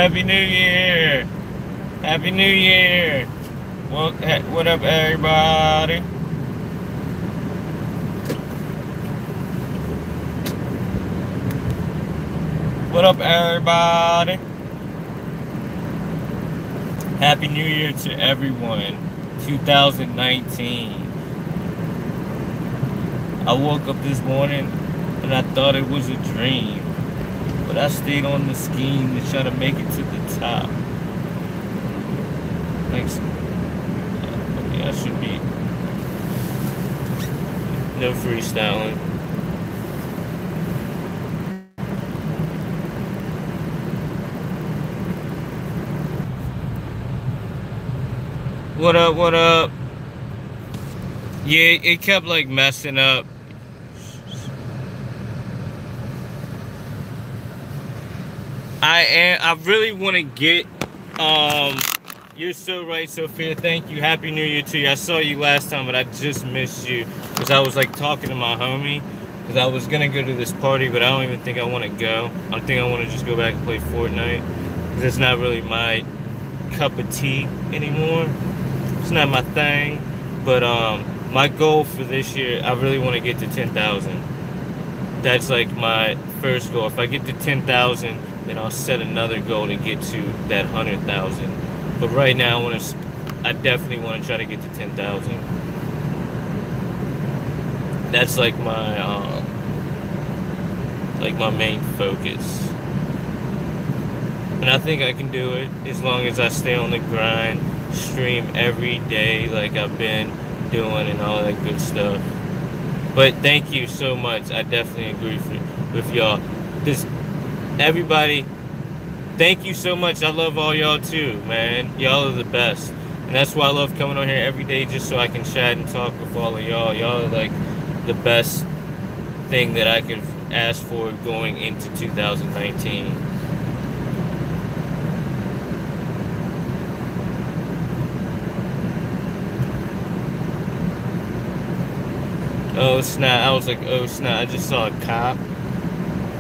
Happy New Year! Happy New Year! Well, what up, everybody? What up, everybody? Happy New Year to everyone. 2019. I woke up this morning and I thought it was a dream, but I stayed on the scheme to try to make it to the top. Thanks. Okay, I should be. No freestyling. What up, what up? Yeah, it kept like messing up. I really want to get, you're so right, Sophia. Thank you. Happy New Year to you. I saw you last time, but I just missed you because I was like talking to my homie because I was going to go to this party, but I don't even think I want to go. I think I want to just go back and play Fortnite because it's not really my cup of tea anymore. It's not my thing, but my goal for this year, I really want to get to 10,000. That's like my first goal. If I get to 10,000, then I'll set another goal to get to that 100,000. But right now, I definitely want to try to get to 10,000. That's like my main focus. And I think I can do it as long as I stay on the grind, stream every day like I've been doing and all that good stuff. But thank you so much. I definitely agree with y'all. Everybody, thank you so much. I love all y'all too, man. Y'all are the best. And that's why I love coming on here every day just so I can chat and talk with all of y'all. Y'all are like the best thing that I could ask for going into 2019. Oh snap, I was like, oh snap, I just saw a cop.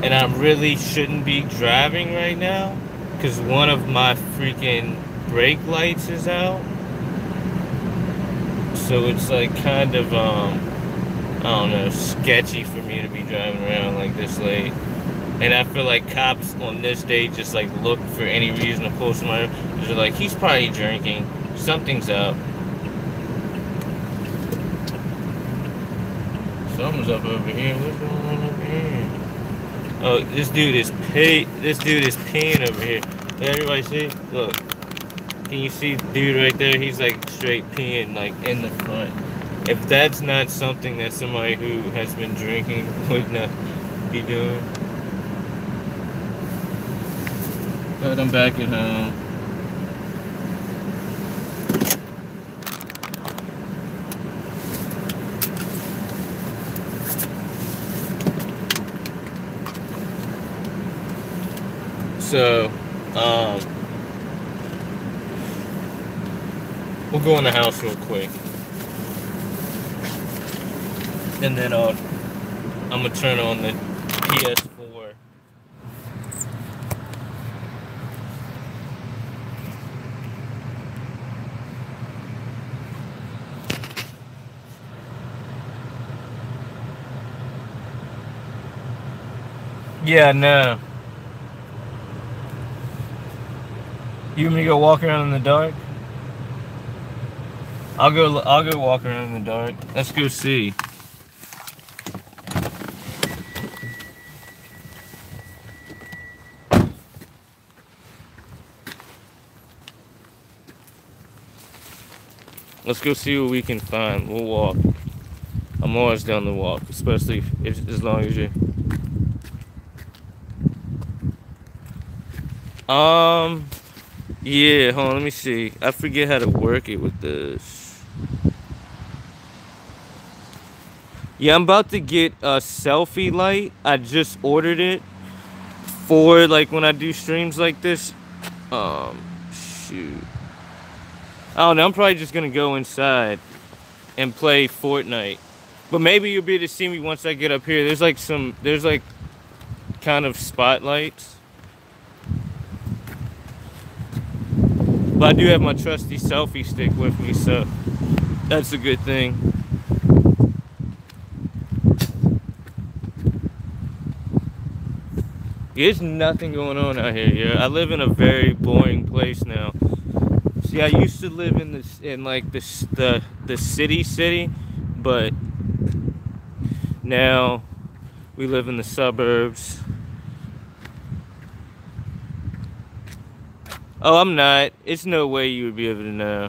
And I really shouldn't be driving right now because one of my freaking brake lights is out. So it's like kind of, I don't know, sketchy for me to be driving around like this late. And I feel like cops on this day just like look for any reason to pull somebody. They're like, he's probably drinking. Something's up. Something's up over here. What's going on over here? Oh, this dude is peeing over here. Everybody see? Look. Can you see the dude right there? He's like straight peeing like in the front. If that's not something that somebody who has been drinking would not be doing. But I'm back at home. So, we'll go in the house real quick. And then I'm gonna turn on the PS4. Yeah, no. You want me to go walk around in the dark? I'll go walk around in the dark. Let's go see. Let's go see what we can find. We'll walk. I'm always down to walk, especially as long as you. Yeah, hold on, let me see. I forget how to work it with this. Yeah, I'm about to get a selfie light. I just ordered it for like when I do streams like this. Shoot. I don't know, I'm probably just gonna go inside and play Fortnite. But maybe you'll be able to see me once I get up here. There's like kind of spotlights. But I do have my trusty selfie stick with me, so that's a good thing. There's nothing going on out here. Yeah, I live in a very boring place now. See, I used to live in like the city, but now we live in the suburbs. Oh, I'm not. It's no way you would be able to know.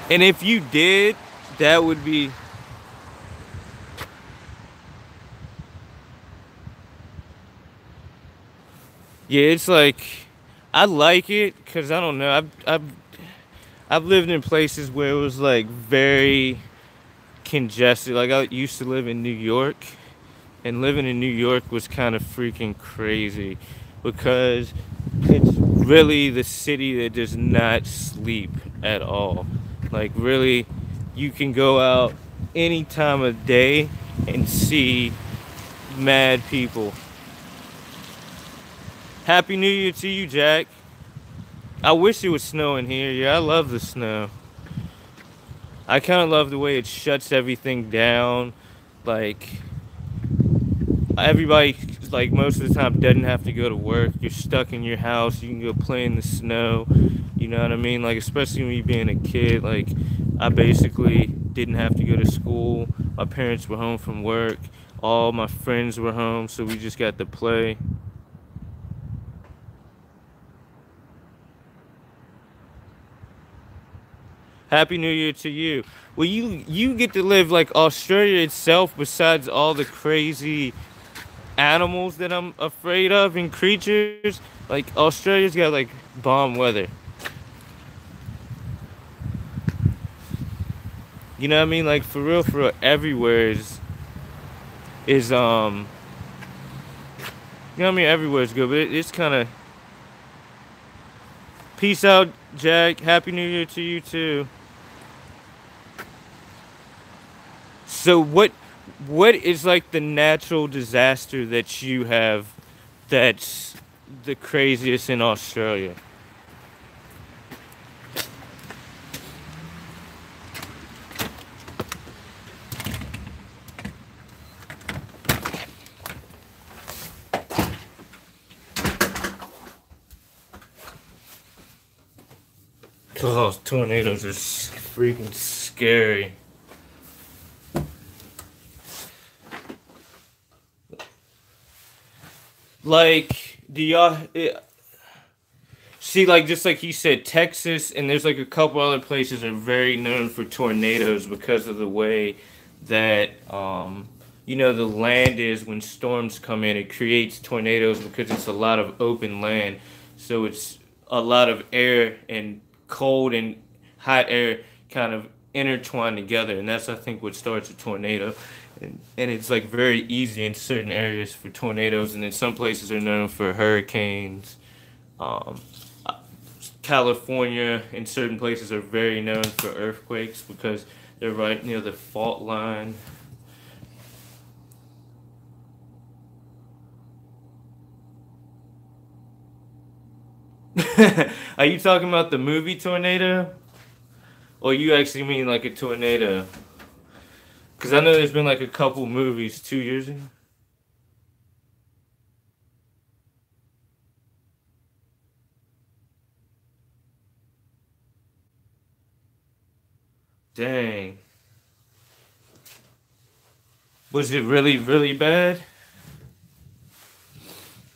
And if you did, that would be... Yeah, it's like, I like it because I don't know. I've lived in places where it was like very congested. Like I used to live in New York, and living in New York was kind of freaking crazy because it's really the city that does not sleep at all. Like really, you can go out any time of day and see mad people. Happy New Year to you, Jack. I wish it was snowing here. Yeah, I love the snow. I kind of love the way it shuts everything down. Like, everybody, like, most of the time doesn't have to go to work. You're stuck in your house. You can go play in the snow. You know what I mean? Like, especially when you're being a kid. Like, I basically didn't have to go to school. My parents were home from work. All my friends were home, so we just got to play. Happy New Year to you. Well, you get to live like Australia itself, besides all the crazy animals that I'm afraid of and creatures. Like, Australia's got like bomb weather. You know what I mean? Like, for real, everywhere is you know what I mean? Everywhere is good, but it's kind of... Peace out, Jack. Happy New Year to you too. So what is like the natural disaster that you have that's the craziest in Australia? Oh, tornadoes are freaking scary. Like, do y'all see, like, just like he said, Texas, and there's like a couple other places are very known for tornadoes because of the way that you know, the land is when storms come in. It creates tornadoes because it's a lot of open land, so it's a lot of air and cold and hot air kind of intertwined together, and that's, I think, what starts a tornado. And it's like very easy in certain areas for tornadoes, and then some places are known for hurricanes. um, California and certain places are very known for earthquakes because they're right near the fault line. Are you talking about the movie Tornado? Or you actually mean like a tornado? Because I know there's been like a couple movies 2 years ago. Dang. Was it really, really bad?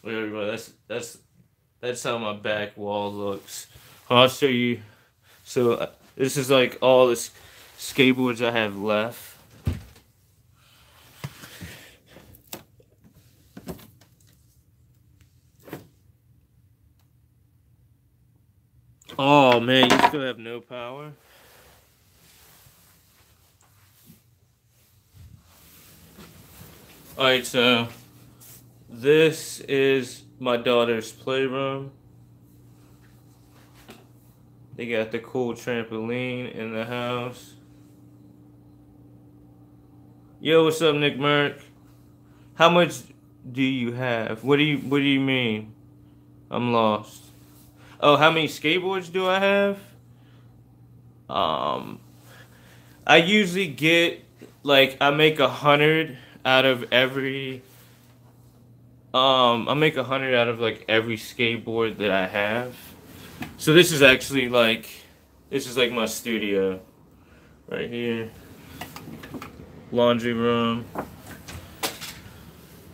Wait, wait, that's how my back wall looks. I'll show you. So this is like all the skateboards I have left. Oh man, you still have no power? Alright, so this is my daughter's playroom. They got the cool trampoline in the house. Yo, what's up, Nick Merck? How much do you have? What do you mean? I'm lost. Oh, how many skateboards do I have? Um, I usually get like I make 100 out of every. I make 100 out of like every skateboard that I have. So this is actually like, this is like my studio, right here. Laundry room,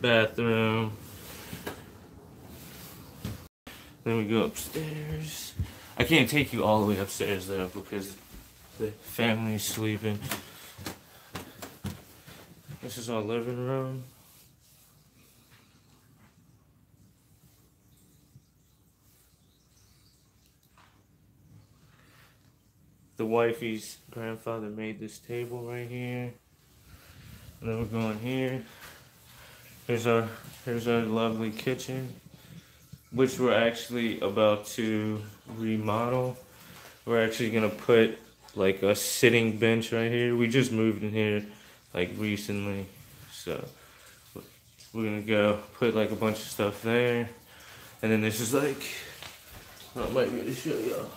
bathroom. Then we go upstairs. I can't take you all the way upstairs though because the family's sleeping. This is our living room. The wifey's grandfather made this table right here. And then we're going here. Here's our lovely kitchen, which we're actually about to remodel. We're actually gonna put like a sitting bench right here. We just moved in here like recently, so we're gonna go put like a bunch of stuff there. And then this is like, I might be able to show y'all.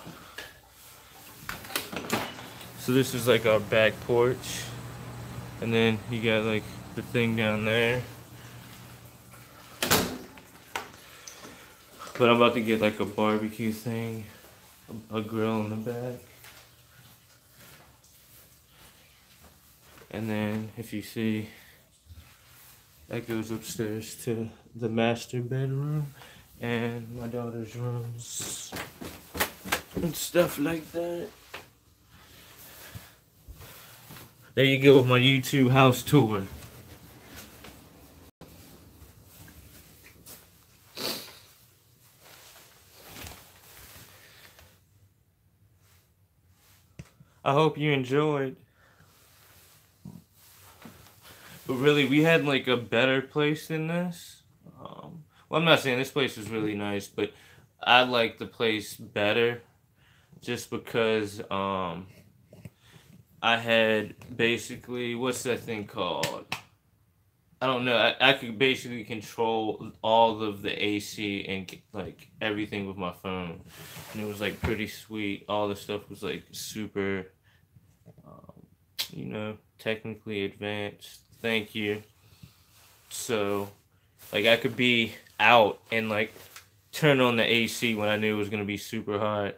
So this is like our back porch. And then you got like the thing down there. But I'm about to get like a barbecue thing, a grill in the back. And then if you see, that goes upstairs to the master bedroom and my daughter's rooms and stuff like that. There you go with my YouTube house tour. I hope you enjoyed. But really, we had like a better place than this. Well, I'm not saying this place was really nice, but I like the place better just because I had basically, what's that thing called? I don't know. I could basically control all of the AC and like everything with my phone. And it was like pretty sweet. All the stuff was like super, you know, technically advanced. Thank you. So, like I could be out and like turn on the AC when I knew it was going to be super hot.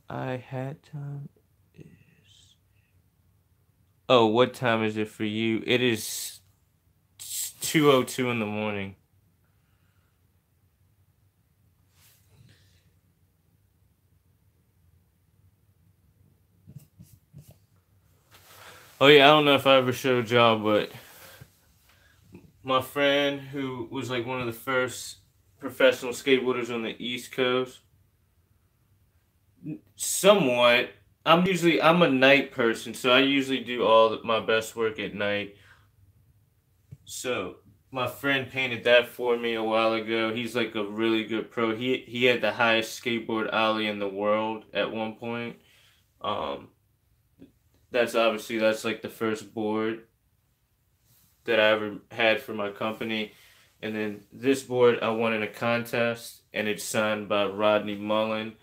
I had time is. Oh, what time is it for you? It is 2:02 in the morning. Oh yeah, I don't know if I ever showed y'all, but my friend who was like one of the first professional skateboarders on the East Coast, somewhat. I'm a night person, so I usually do my best work at night. So my friend painted that for me a while ago. He's like a really good pro. He had the highest skateboard ollie in the world at one point. Um, that's like the first board that I ever had for my company. And then this board I won in a contest, and it's signed by Rodney Mullen,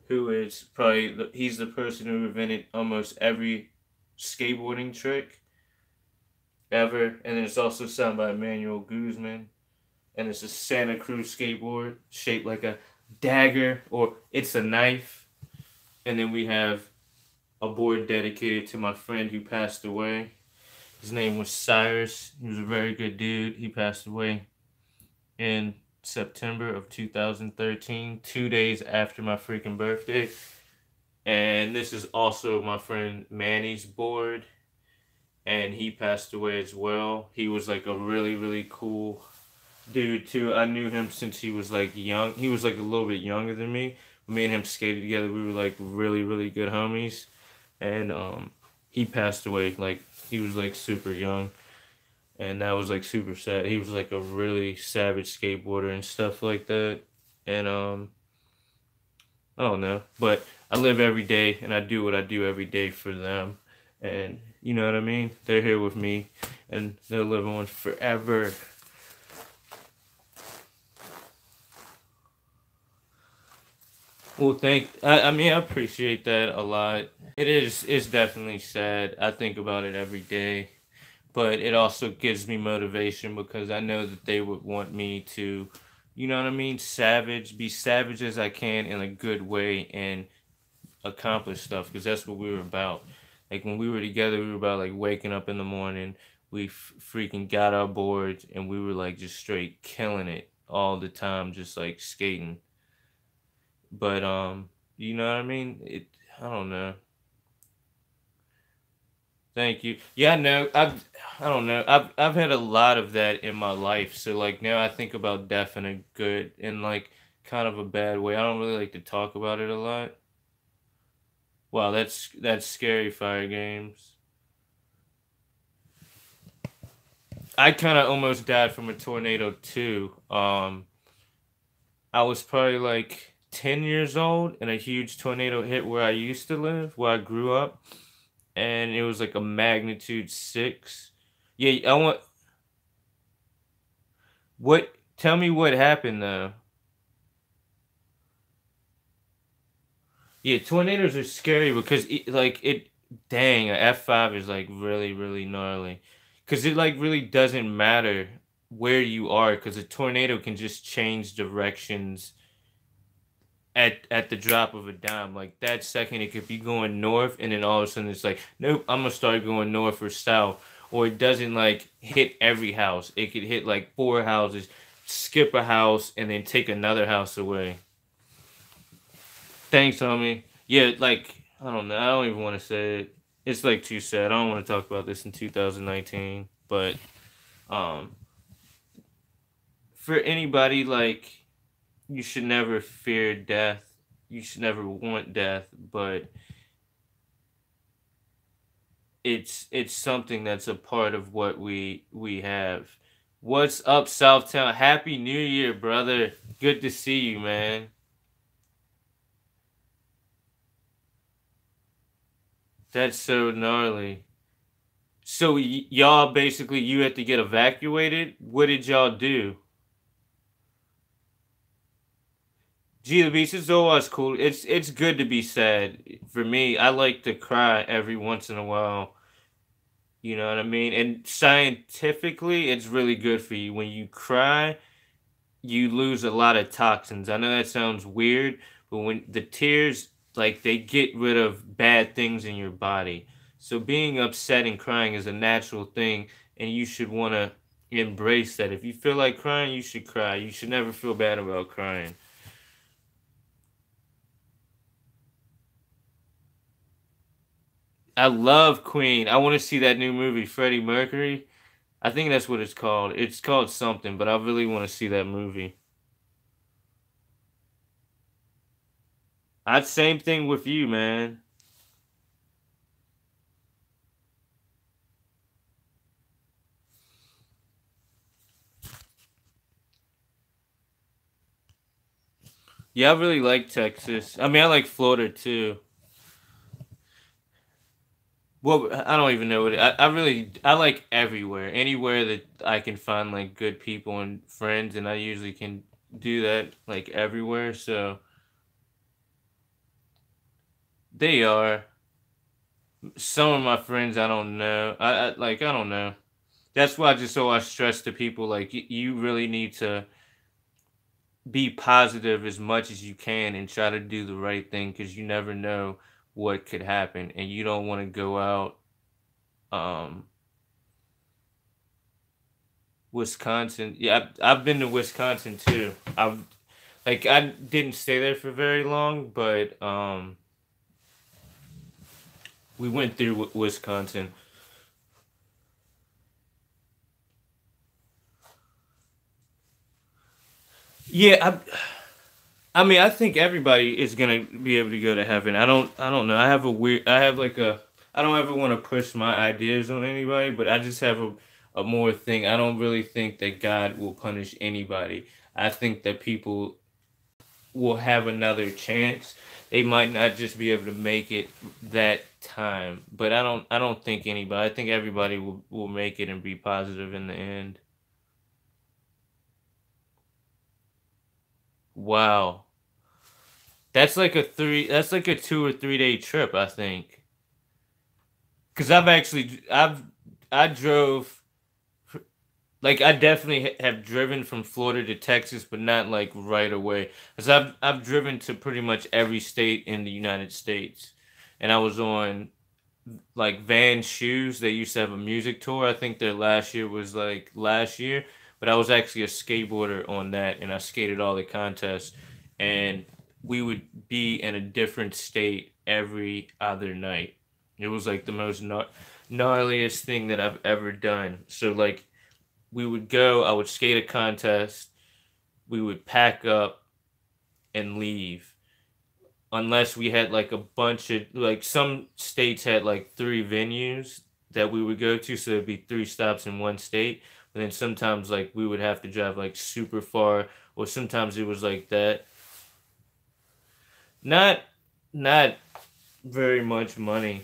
who is probably he's the person who invented almost every skateboarding trick ever. And then it's also signed by Emmanuel Guzman, and it's a Santa Cruz skateboard shaped like a dagger, or it's a knife. And then we have a board dedicated to my friend who passed away. His name was Cyrus. He was a very good dude. He passed away in September of 2013, 2 days after my freaking birthday. And this is also my friend Manny's board, and he passed away as well. He was like a really, really cool dude too. I knew him since he was like young. He was like a little bit younger than me. Me and him skated together. We were like really, really good homies. And he passed away like he was like super young. and that was like super sad. He was like a really savage skateboarder and stuff like that. And I don't know, but I live every day and I do what I do every day for them. And you know what I mean? They're here with me and they'll live on forever. Well, I mean, I appreciate that a lot. It's definitely sad. I think about it every day, but it also gives me motivation because I know that they would want me to, you know what I mean, be savage as I can in a good way and accomplish stuff because that's what we were about. Like when we were together, we were about like waking up in the morning. We freaking got our boards and we were like just straight killing it all the time, just like skating. But you know what I mean? I don't know. Thank you. Yeah, no, I don't know. I've had a lot of that in my life. So like now I think about death in a good and like kind of a bad way. I don't really like to talk about it a lot. Wow, that's scary, Fire Games. I kind of almost died from a tornado too. I was probably like 10 years old and a huge tornado hit where I used to live, where I grew up, and it was like a magnitude 6. Yeah, I want what tell me what happened though. Yeah, tornadoes are scary because dang, a F5 is like really really gnarly. Cuz it like really doesn't matter where you are cuz a tornado can just change directions at the drop of a dime. Like that second, it could be going north, and then all of a sudden it's like, nope, I'm gonna start going north or south. Or it doesn't like hit every house. It could hit like 4 houses, skip a house, and then take another house away. Thanks, homie. Yeah, like I don't know. I don't even want to say it. It's like too sad. I don't want to talk about this in 2019. But um, for anybody like you should never fear death. You should never want death, but it's something that's a part of what we have. What's up, Southtown? Happy New Year, brother. Good to see you, man. That's so gnarly. So y'all basically you had to get evacuated. What did y'all do? Gee, the beast is always cool. It's good to be sad. For me, I like to cry every once in a while. You know what I mean? And scientifically, it's really good for you. When you cry, you lose a lot of toxins. I know that sounds weird, but when the tears, like they get rid of bad things in your body. So being upset and crying is a natural thing, and you should want to embrace that. If you feel like crying, you should cry. You should never feel bad about crying. I love Queen. I want to see that new movie, Freddie Mercury. I think that's what it's called. It's called something, but I really want to see that movie. Same thing with you, man. Yeah, I really like Texas. I mean, I like Florida too. Well, I don't even know what I like everywhere, anywhere that I can find like good people and friends, and I usually can do that like everywhere. So they are some of my friends. I don't know. I don't know. That's why I just always stress to people like you really need to be positive as much as you can and try to do the right thing because you never know what could happen, and you don't want to go out. Um, Wisconsin. Yeah, I've been to Wisconsin too. I didn't stay there for very long, but we went through Wisconsin. Yeah, I mean, I think everybody is gonna be able to go to heaven. I don't know. I have like a. I don't ever want to push my ideas on anybody, but I just have a more thing. I don't really think that God will punish anybody. I think that people will have another chance. They might not just be able to make it that time, but I don't think anybody. I think everybody will make it and be positive in the end. Wow. That's like a 2 or 3 day trip, I think. Cuz I drove, like, I definitely have driven from Florida to Texas, but not like right away. Cuz I've driven to pretty much every state in the United States. And I was on like Van Shoes. They used to have a music tour. I think their last year was like last year, but I was actually a skateboarder on that, and I skated all the contests, and we would be in a different state every other night. It was like the most gnarliest thing that I've ever done. So like we would go, I would skate a contest, we would pack up and leave unless we had like a bunch of, like, some states had like three venues that we would go to, so it'd be three stops in one state. But then sometimes like we would have to drive like super far, or sometimes it was like that. Not not very much money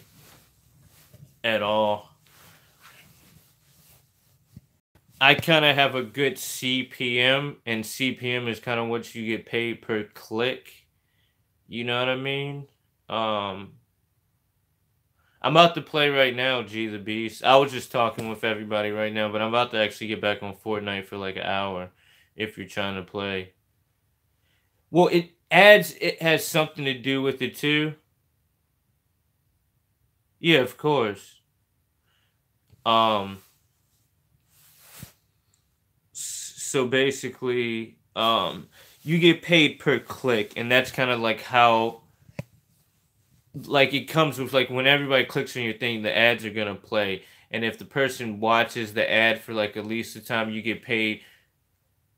at all. I kind of have a good CPM, and CPM is kind of what you get paid per click. You know what I mean? Um, I'm about to play right now, G the Beast. I was just talking with everybody right now, but I'm about to actually get back on Fortnite for like an hour if you're trying to play. Well, it has something to do with it too. Yeah, of course. Um, so basically, you get paid per click, and that's kind of like how, like, it comes with, like, when everybody clicks on your thing, the ads are gonna play, and if the person watches the ad for like at least the time, you get paid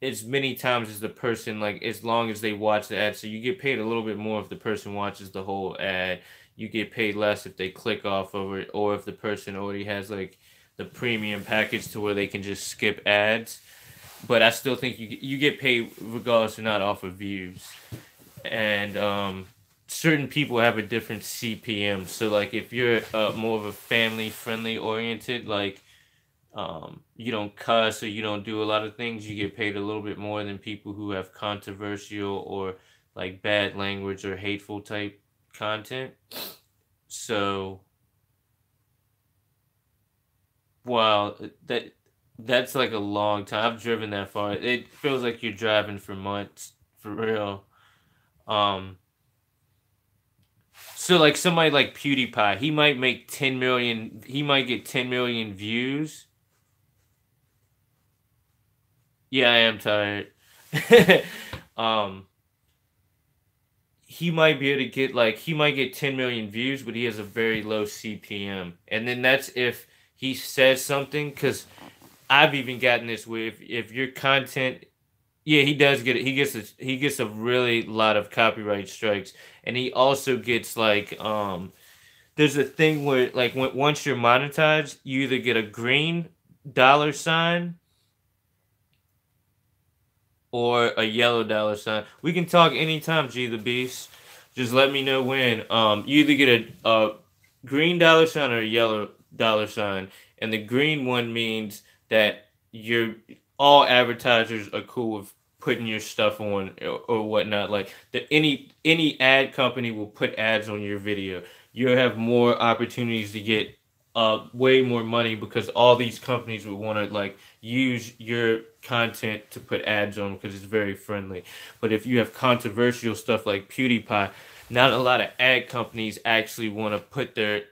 as many times as the person, like, as long as they watch the ad. So you get paid a little bit more if the person watches the whole ad. You get paid less if they click off of it, or if the person already has like the premium package to where they can just skip ads. But I still think you get paid regardless or not off of views. And certain people have a different CPM. So like if you're more of a family friendly oriented, like, you don't cuss or you don't do a lot of things, you get paid a little bit more than people who have controversial or like bad language or hateful type content. So, wow, that's like a long time. I've driven that far. It feels like you're driving for months, for real. Um, so like somebody like PewDiePie, he might make 10 million, he might get 10 million views. Yeah, I am tired. um, he might be able to get, like, he might get 10 million views, but he has a very low CPM. And then that's if he says something, because I've even gotten this where if your content, yeah, he does get it. He gets a really lot of copyright strikes, and he also gets like, there's a thing where like once you're monetized, you either get a green dollar sign or a yellow dollar sign. We can talk anytime, G the Beast. Just let me know when. You either get a green dollar sign or a yellow dollar sign, and the green one means that you're all advertisers are cool with putting your stuff on, or whatnot. Like that, any ad company will put ads on your video. You'll have more opportunities to get way more money, because all these companies would want to like use your content to put ads on because it's very friendly. But if you have controversial stuff like PewDiePie, not a lot of ad companies actually want to put their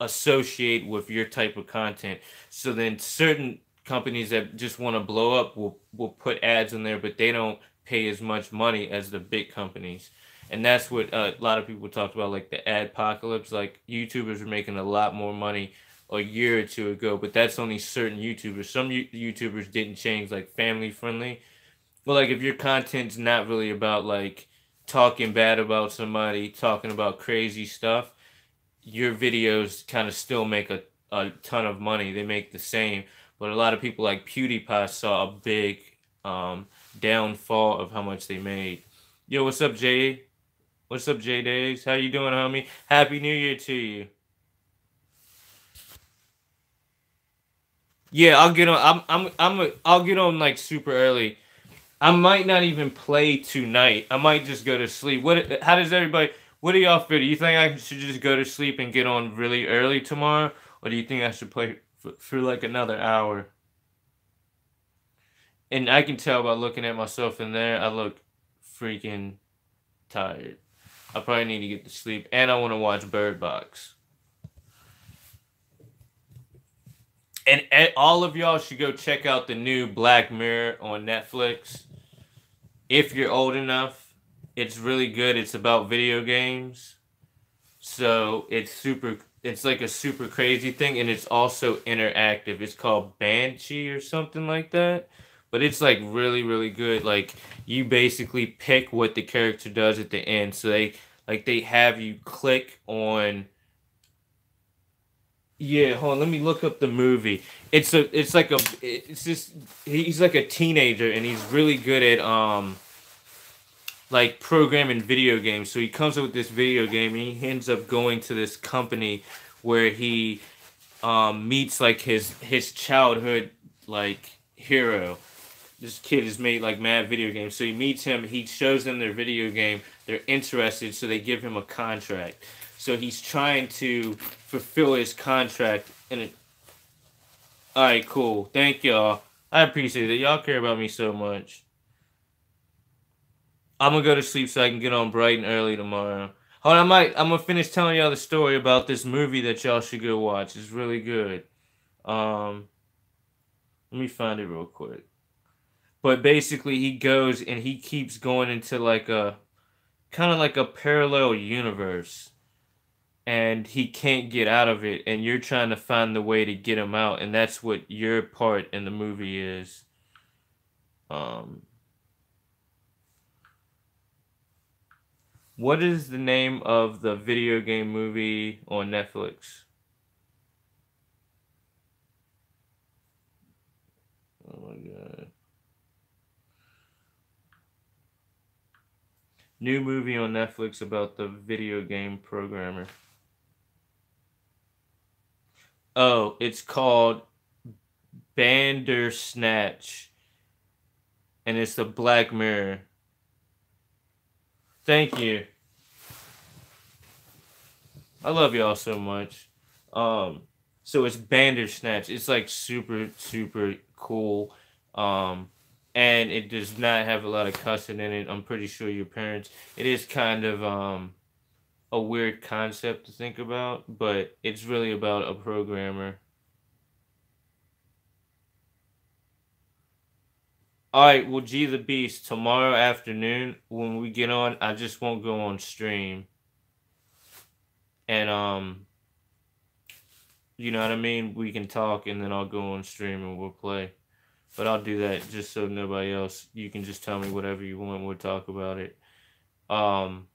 associate with your type of content. So then certain companies that just want to blow up will put ads in there, but they don't pay as much money as the big companies. And that's what a lot of people talked about, like the ad apocalypse. Like YouTubers were making a lot more money a year or two ago, but that's only certain YouTubers. Some YouTubers didn't change, like family friendly. But like if your content's not really about like talking bad about somebody, talking about crazy stuff, your videos kind of still make a ton of money. They make the same. but a lot of people like PewDiePie saw a big downfall of how much they made. Yo, what's up, Jay? What's up, Jay Days? How you doing, homie? Happy New Year to you. Yeah, I'll get on. I'll get on like super early. I might not even play tonight. I might just go to sleep. What? How does everybody? What do y'all feel? Do you think I should just go to sleep and get on really early tomorrow, or do you think I should play for like another hour? And I can tell by looking at myself in there, I look freaking tired. I probably need to get to sleep, and I want to watch Bird Box. And all of y'all should go check out the new Black Mirror on Netflix. If you're old enough, it's really good. It's about video games. So it's like a super crazy thing, and it's also interactive. It's called Banshee or something like that. But it's like really, really good. Like you basically pick what the character does at the end. So they have you click on. Yeah, hold on, let me look up the movie. It's just he's like a teenager and he's really good at like programming video games. So he comes up with this video game and he ends up going to this company where he meets like his childhood like hero. This kid has made like mad video games. So he meets him, he shows them their video game, they're interested, so they give him a contract. So he's trying to fulfill his contract and it. Alright, cool. Thank y'all. I appreciate it. Y'all care about me so much. I'm gonna go to sleep so I can get on bright and early tomorrow. Hold on, I'm gonna finish telling y'all the story about this movie that y'all should go watch. It's really good. Um, Let me find it real quick. But basically, he goes and he keeps going into like a kind of like a parallel universe, and he can't get out of it. And you're trying to find the way to get him out, and that's what your part in the movie is. Um, what is the name of the video game movie on Netflix? Oh my god. New movie on Netflix about the video game programmer. Oh, it's called Bandersnatch, and it's the Black Mirror. Thank you. I love y'all so much. So it's Bandersnatch. It's like super super cool. Um, and it does not have a lot of cussing in it. I'm pretty sure your parents. It is kind of a weird concept to think about, but it's really about a programmer. All right, well, G the Beast, tomorrow afternoon when we get on, I just won't go on stream. And you know what I mean? We can talk and then I'll go on stream and we'll play. But I'll do that just so nobody else. You can just tell me whatever you want. We'll talk about it. Um,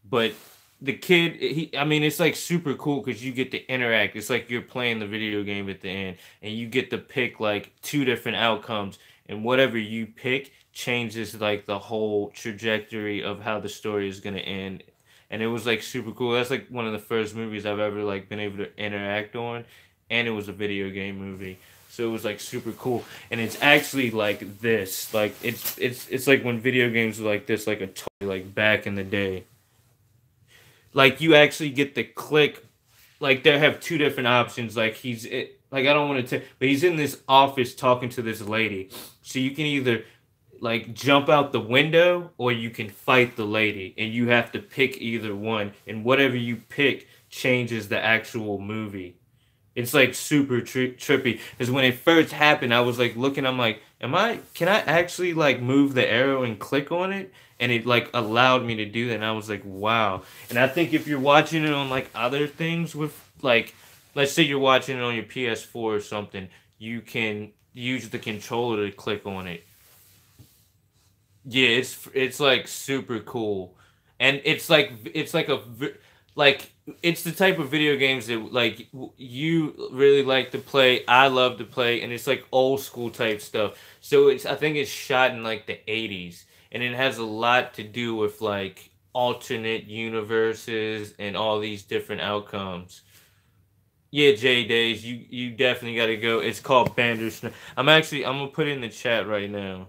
but the kid, I mean, it's like super cool because you get to interact. It's like you're playing the video game at the end, and you get to pick like two different outcomes, and whatever you pick changes like the whole trajectory of how the story is gonna end. And it was like super cool. That's like one of the first movies I've ever like been able to interact on, and it was a video game movie. So it was like super cool, and it's actually like this, like it's like when video games were like this, like a toy, like back in the day. Like you actually get the click. Like they have two different options. Like like I don't want to tell, but he's in this office talking to this lady. So you can either like jump out the window or you can fight the lady, and you have to pick either one. And whatever you pick changes the actual movie. It's like super trippy. Because when it first happened, I was like looking. I'm like, Can I actually like move the arrow and click on it? And it like allowed me to do that. And I was like, wow. And I think if you're watching it on like other things with like, let's say you're watching it on your PS4 or something, you can use the controller to click on it. Yeah, it's like super cool, and it's like like it's the type of video games that like you really like to play. I love to play, and it's like old school type stuff. So I think it's shot in like the 80s, and it has a lot to do with like alternate universes and all these different outcomes. Yeah, J Days, you definitely got to go. It's called Bandersnatch. I'm gonna put it in the chat right now.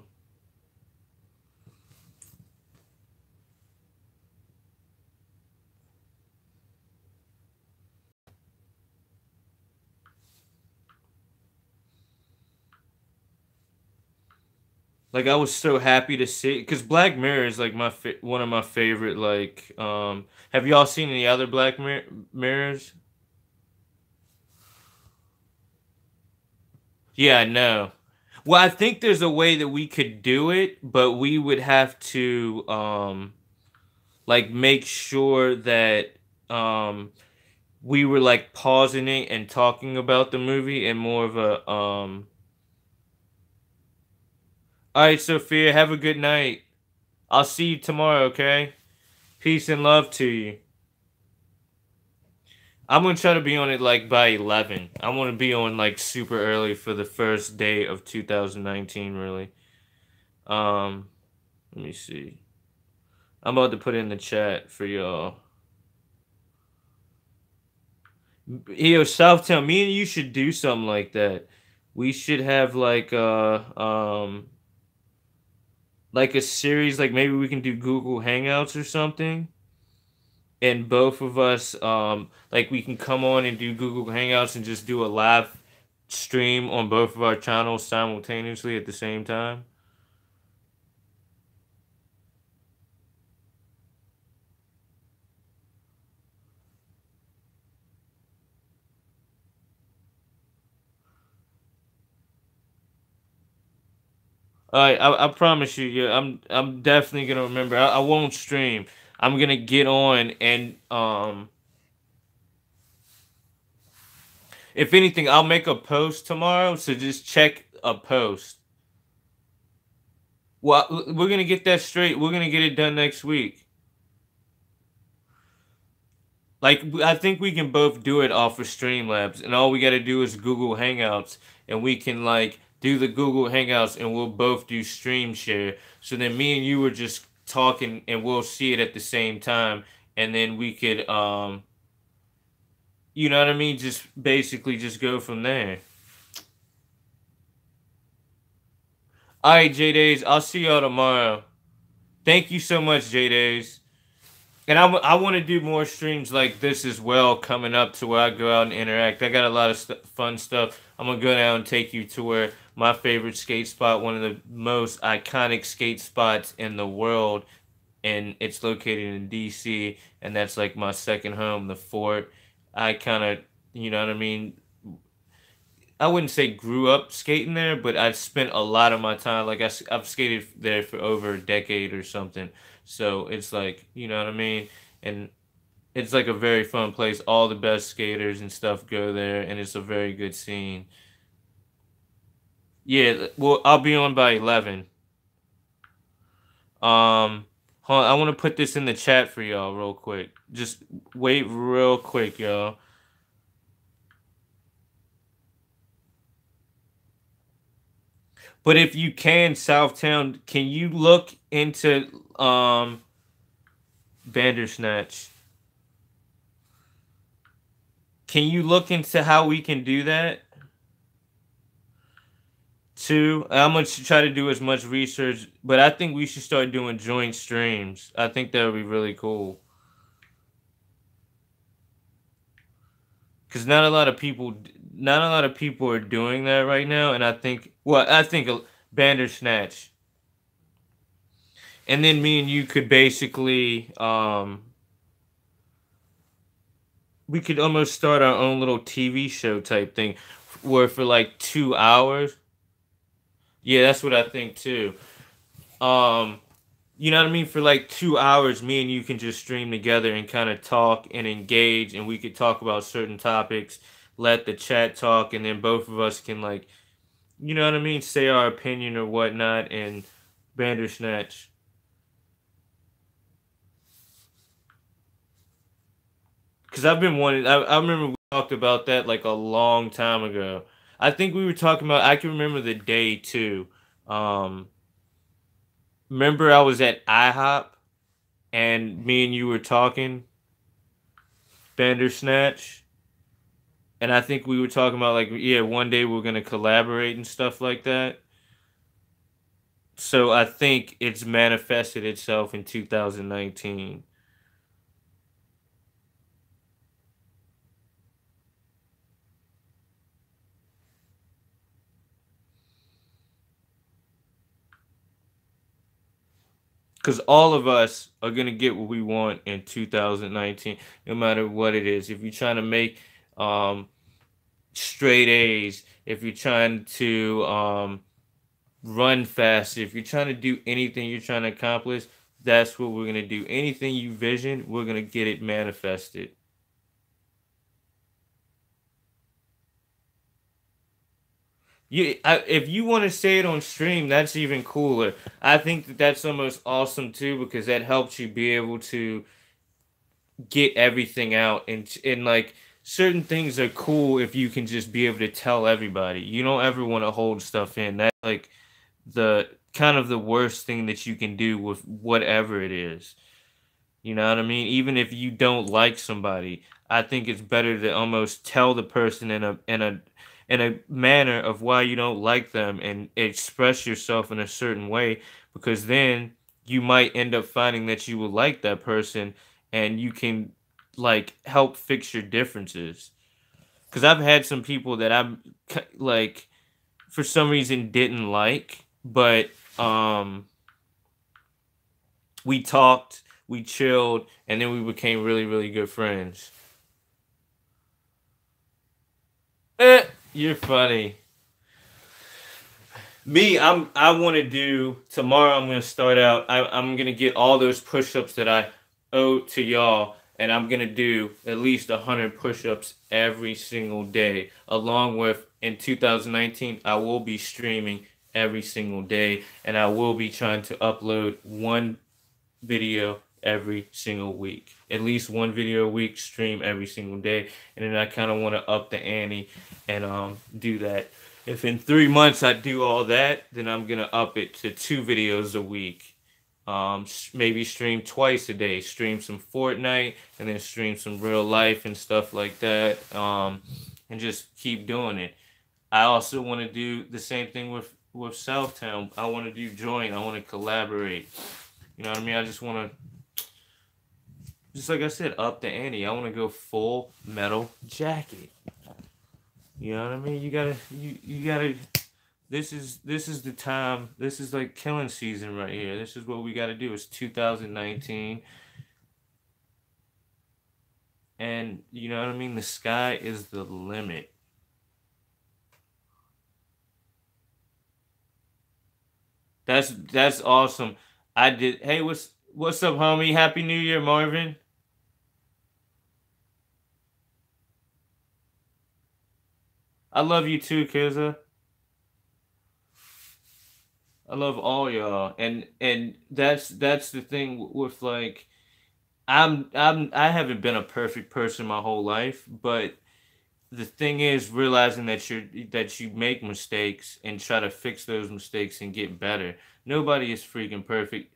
Like I was so happy to see because Black Mirror is like one of my favorite. Like, have y'all seen any other Mirrors? Yeah, no. Well, I think there's a way that we could do it, but we would have to like make sure that we were like pausing it and talking about the movie and more of a All right, Sophia, have a good night. I'll see you tomorrow, okay? Peace and love to you. I'm gonna try to be on it like by 11. I want to be on like super early for the first day of 2019, really. Um, Let me see. I'm about to put it in the chat for y'all. Yo, Southtown, me and you should do something like that. We should have like a series, like maybe we can do Google Hangouts or something. And both of us like we can come on and do Google Hangouts and just do a live stream on both of our channels simultaneously at the same time. I promise you, yeah, I'm definitely gonna remember. I won't stream. I'm gonna get on and if anything, I'll make a post tomorrow. So just check a post. Well, we're gonna get that straight. We're gonna get it done next week. Like I think we can both do it off of Streamlabs, and all we got to do is Google Hangouts, and we can like do the Google Hangouts, and we'll both do stream share. So then me and you were just talking, and we'll see it at the same time, and then we could you know what I mean? Just basically just go from there. All right, J Days. I'll see y'all tomorrow. Thank you so much, J Days. And I want to do more streams like this as well coming up to where I go out and interact. I got a lot of fun stuff. I'm going to go down and take you to where my favorite skate spot, one of the most iconic skate spots in the world, and it's located in DC, and that's like my second home, the Fort. I kind of, you know what I mean? I wouldn't say grew up skating there, but I spent a lot of my time, like I've skated there for over a decade or something. So it's like, you know what I mean? And it's like a very fun place. All the best skaters and stuff go there, and it's a very good scene. Yeah, well, I'll be on by 11. Hold on, I want to put this in the chat for y'all real quick. Just wait real quick, y'all. But if you can, Southtown, can you look into Bandersnatch? Can you look into how we can do that? Too, I'm gonna try to do as much research, but I think we should start doing joint streams. I think that would be really cool. Because not a lot of people are doing that right now, and I think Bandersnatch, and then me and you could basically we could almost start our own little TV show type thing, where for like 2 hours. Yeah, that's what I think too. Um, you know what I mean? For like 2 hours, me and you can just stream together and kind of talk and engage, and we could talk about certain topics, let the chat talk, and then both of us can like, you know what I mean, say our opinion or whatnot, and Bandersnatch. Because I've been wanting. I remember we talked about that like a long time ago. I think we were talking about. I can remember the day too. Um, Remember I was at IHOP and me and you were talking Bandersnatch, and I think we were talking about like, yeah, one day we're gonna collaborate and stuff like that. So I think it's manifested itself in 2019. Because all of us are gonna get what we want in 2019, no matter what it is. If you're trying to make um, straight A's, if you're trying to run fast, if you're trying to do anything you're trying to accomplish, that's what we're gonna do. Anything you vision, we're gonna get it manifested. If you want to say it on stream, that's even cooler. I think that that's almost awesome too because that helps you be able to get everything out and like certain things are cool if you can just be able to tell everybody. You don't ever want to hold stuff in. That's like the kind of the worst thing that you can do with whatever it is. You know what I mean? Even if you don't like somebody, I think it's better to almost tell the person in a manner of why you don't like them and express yourself in a certain way because then you might end up finding that you will like that person and you can like help fix your differences. Cuz I've had some people that like for some reason didn't like, but we talked, we chilled, and then we became really, really good friends. You're funny. I want to do tomorrow. I'm gonna start out. I'm gonna get all those push-ups that I owe to y'all, and I'm gonna do at least 100 push-ups every single day. Along with in 2019, I will be streaming every single day, and I will be trying to upload one video every single week. At least one video a week, stream every single day. And then I kind of want to up the ante and do that. If in 3 months I do all that, then I'm going to up it to 2 videos a week. Maybe stream twice a day, stream some Fortnite, and then stream some real life and stuff like that. And just keep doing it. I also want to do the same thing with Southtown. I want to do joint. I want to collaborate. You know what I mean? I just want to, just like I said, up the ante. I want to go full metal jacket. You know what I mean? You gotta. This is the time. This is like killing season right here. This is what we got to do. It's 2019, and you know what I mean. The sky is the limit. That's awesome. I did. Hey, what's up, homie? Happy New Year, Marvin. I love you too, Kizza. I love all y'all, and that's the thing with like I haven't been a perfect person my whole life, but the thing is realizing that you make mistakes and try to fix those mistakes and get better. Nobody is freaking perfect.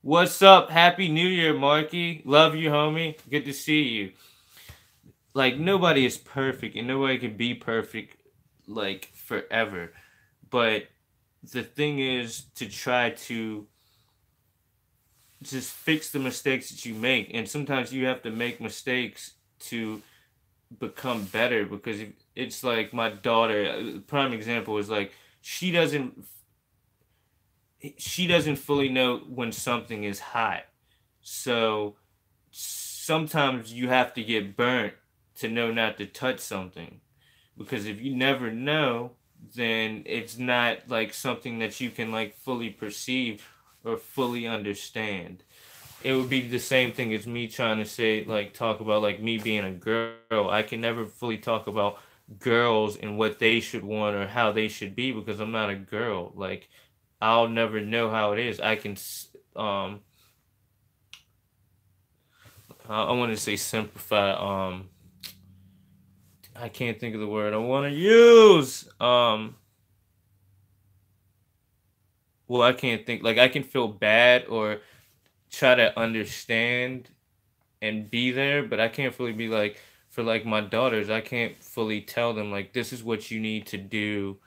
What's up? Happy New Year, Marky. Love you, homie. Good to see you. Like nobody is perfect and nobody can be perfect like forever. But the thing is to try to just fix the mistakes that you make, and sometimes you have to make mistakes to become better because it's like my daughter, prime example is like she doesn't she doesn't fully know when something is hot, so sometimes you have to get burnt to know not to touch something, because if you never know, then it's not like something that you can like fully perceive or fully understand. It would be the same thing as me trying to say like talk about like me being a girl. I can never fully talk about girls and what they should want or how they should be because I'm not a girl. Like I'll never know how it is. I can I want to say simplify. I can't think of the word I want to use. Well, I can't think. Like I can feel bad or try to understand and be there, but I can't fully be like for like my daughters. I can't fully tell them like this is what you need to do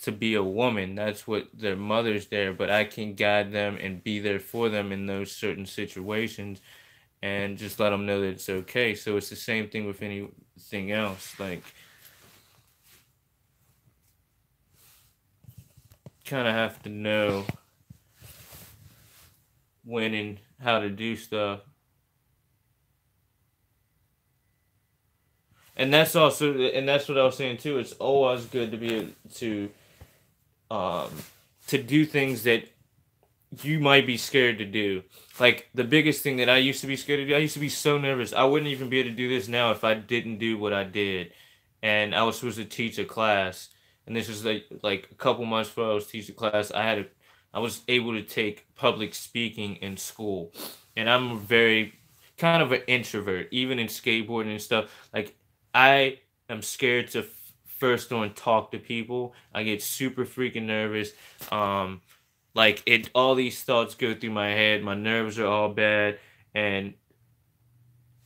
to be a woman. That's what their mother's there, but I can guide them and be there for them in those certain situations and just let them know that it's okay. So it's the same thing with anything else. Like, kind of have to know when and how to do stuff. And that's also, and that's what I was saying too. It's always good to be able um, to do things that you might be scared to do. Like the biggest thing that I used to be scared to do, I used to be so nervous. I wouldn't even be able to do this now if I didn't do what I did. And I was supposed to teach a class, and this was like a couple months before I was teaching class. I was able to take public speaking in school, and I'm very kind of an introvert, even in skateboarding and stuff. Like I am scared to first on talk to people. I get super freaking nervous. Like it, all these thoughts go through my head. My nerves are all bad, and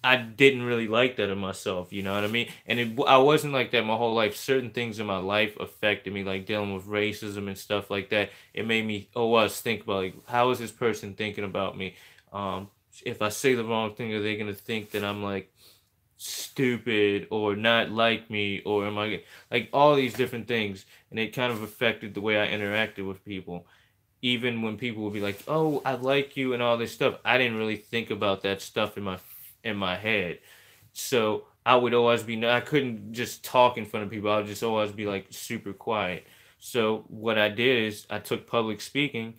I didn't really like that in myself. You know what I mean? And I wasn't like that my whole life. Certain things in my life affected me, like dealing with racism and stuff like that. It made me always think about like, how is this person thinking about me? If I say the wrong thing, are they gonna think that I'm like stupid or not like me, or am I like all these different things? And it kind of affected the way I interacted with people, even when people would be like, "Oh, I like you" and all this stuff, I didn't really think about that stuff in my head. So I would always be I couldn't just talk in front of people. I would just always be like super quiet. So what I did is I took public speaking,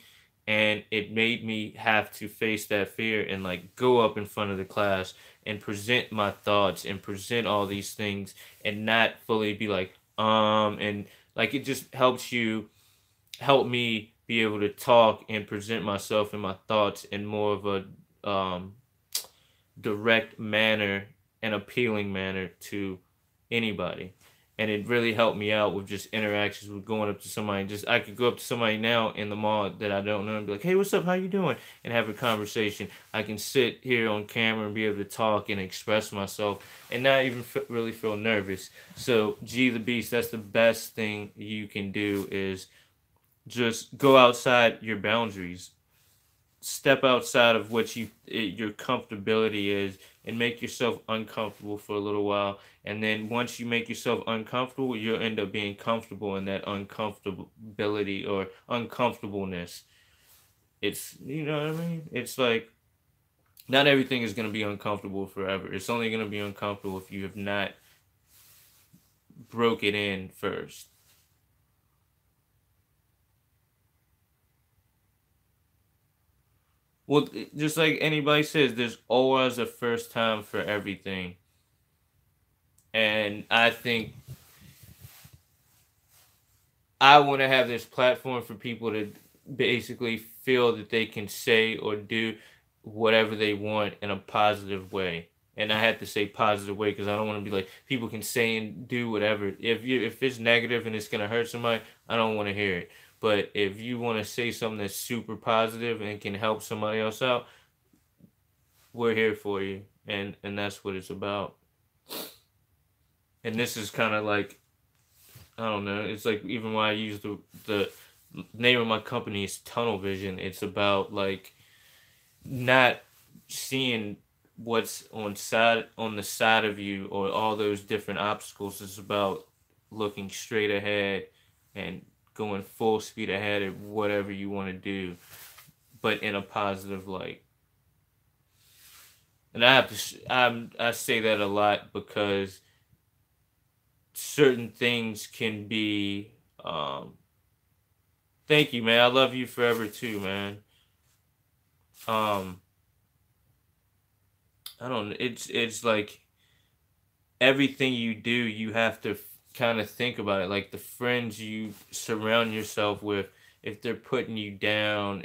and it made me have to face that fear and like go up in front of the class and present my thoughts and present all these things and not fully be like and like it just help me be able to talk and present myself and my thoughts in more of a direct manner and appealing manner to anybody. And it really helped me out with just interactions with going up to somebody. Just I could go up to somebody now in the mall that I don't know and be like, "Hey, what's up? How you doing?" and have a conversation. I can sit here on camera and be able to talk and express myself and not even really feel nervous. So, G the Beast, that's the best thing you can do is just go outside your boundaries, step outside of what your comfortability is, and make yourself uncomfortable for a little while. And then once you make yourself uncomfortable, you'll end up being comfortable in that uncomfortability or uncomfortableness. It's, you know what I mean? It's like not everything is going to be uncomfortable forever. It's only going to be uncomfortable if you have not broke it in first. Well, just like anybody says, there's always a first time for everything. And I think I want to have this platform for people to basically feel that they can say or do whatever they want in a positive way. And I had to say positive way because I don't want to be like people can say and do whatever. If it's negative and it's gonna hurt somebody, I don't want to hear it. But if you want to say something that's super positive and can help somebody else out, we're here for you, and that's what it's about. And this is kind of like I don't know. It's like even when I use the name of my company is Tunnel Vision. It's about like not seeing what's on the side of you or all those different obstacles. It's about looking straight ahead and going full speed ahead at whatever you want to do, but in a positive light. And I say that a lot because certain things can be thank you, man. I love you forever too, man. Um I don't know. It's like everything you do, you have to kind of think about it. Like the friends you surround yourself with, if they're putting you down,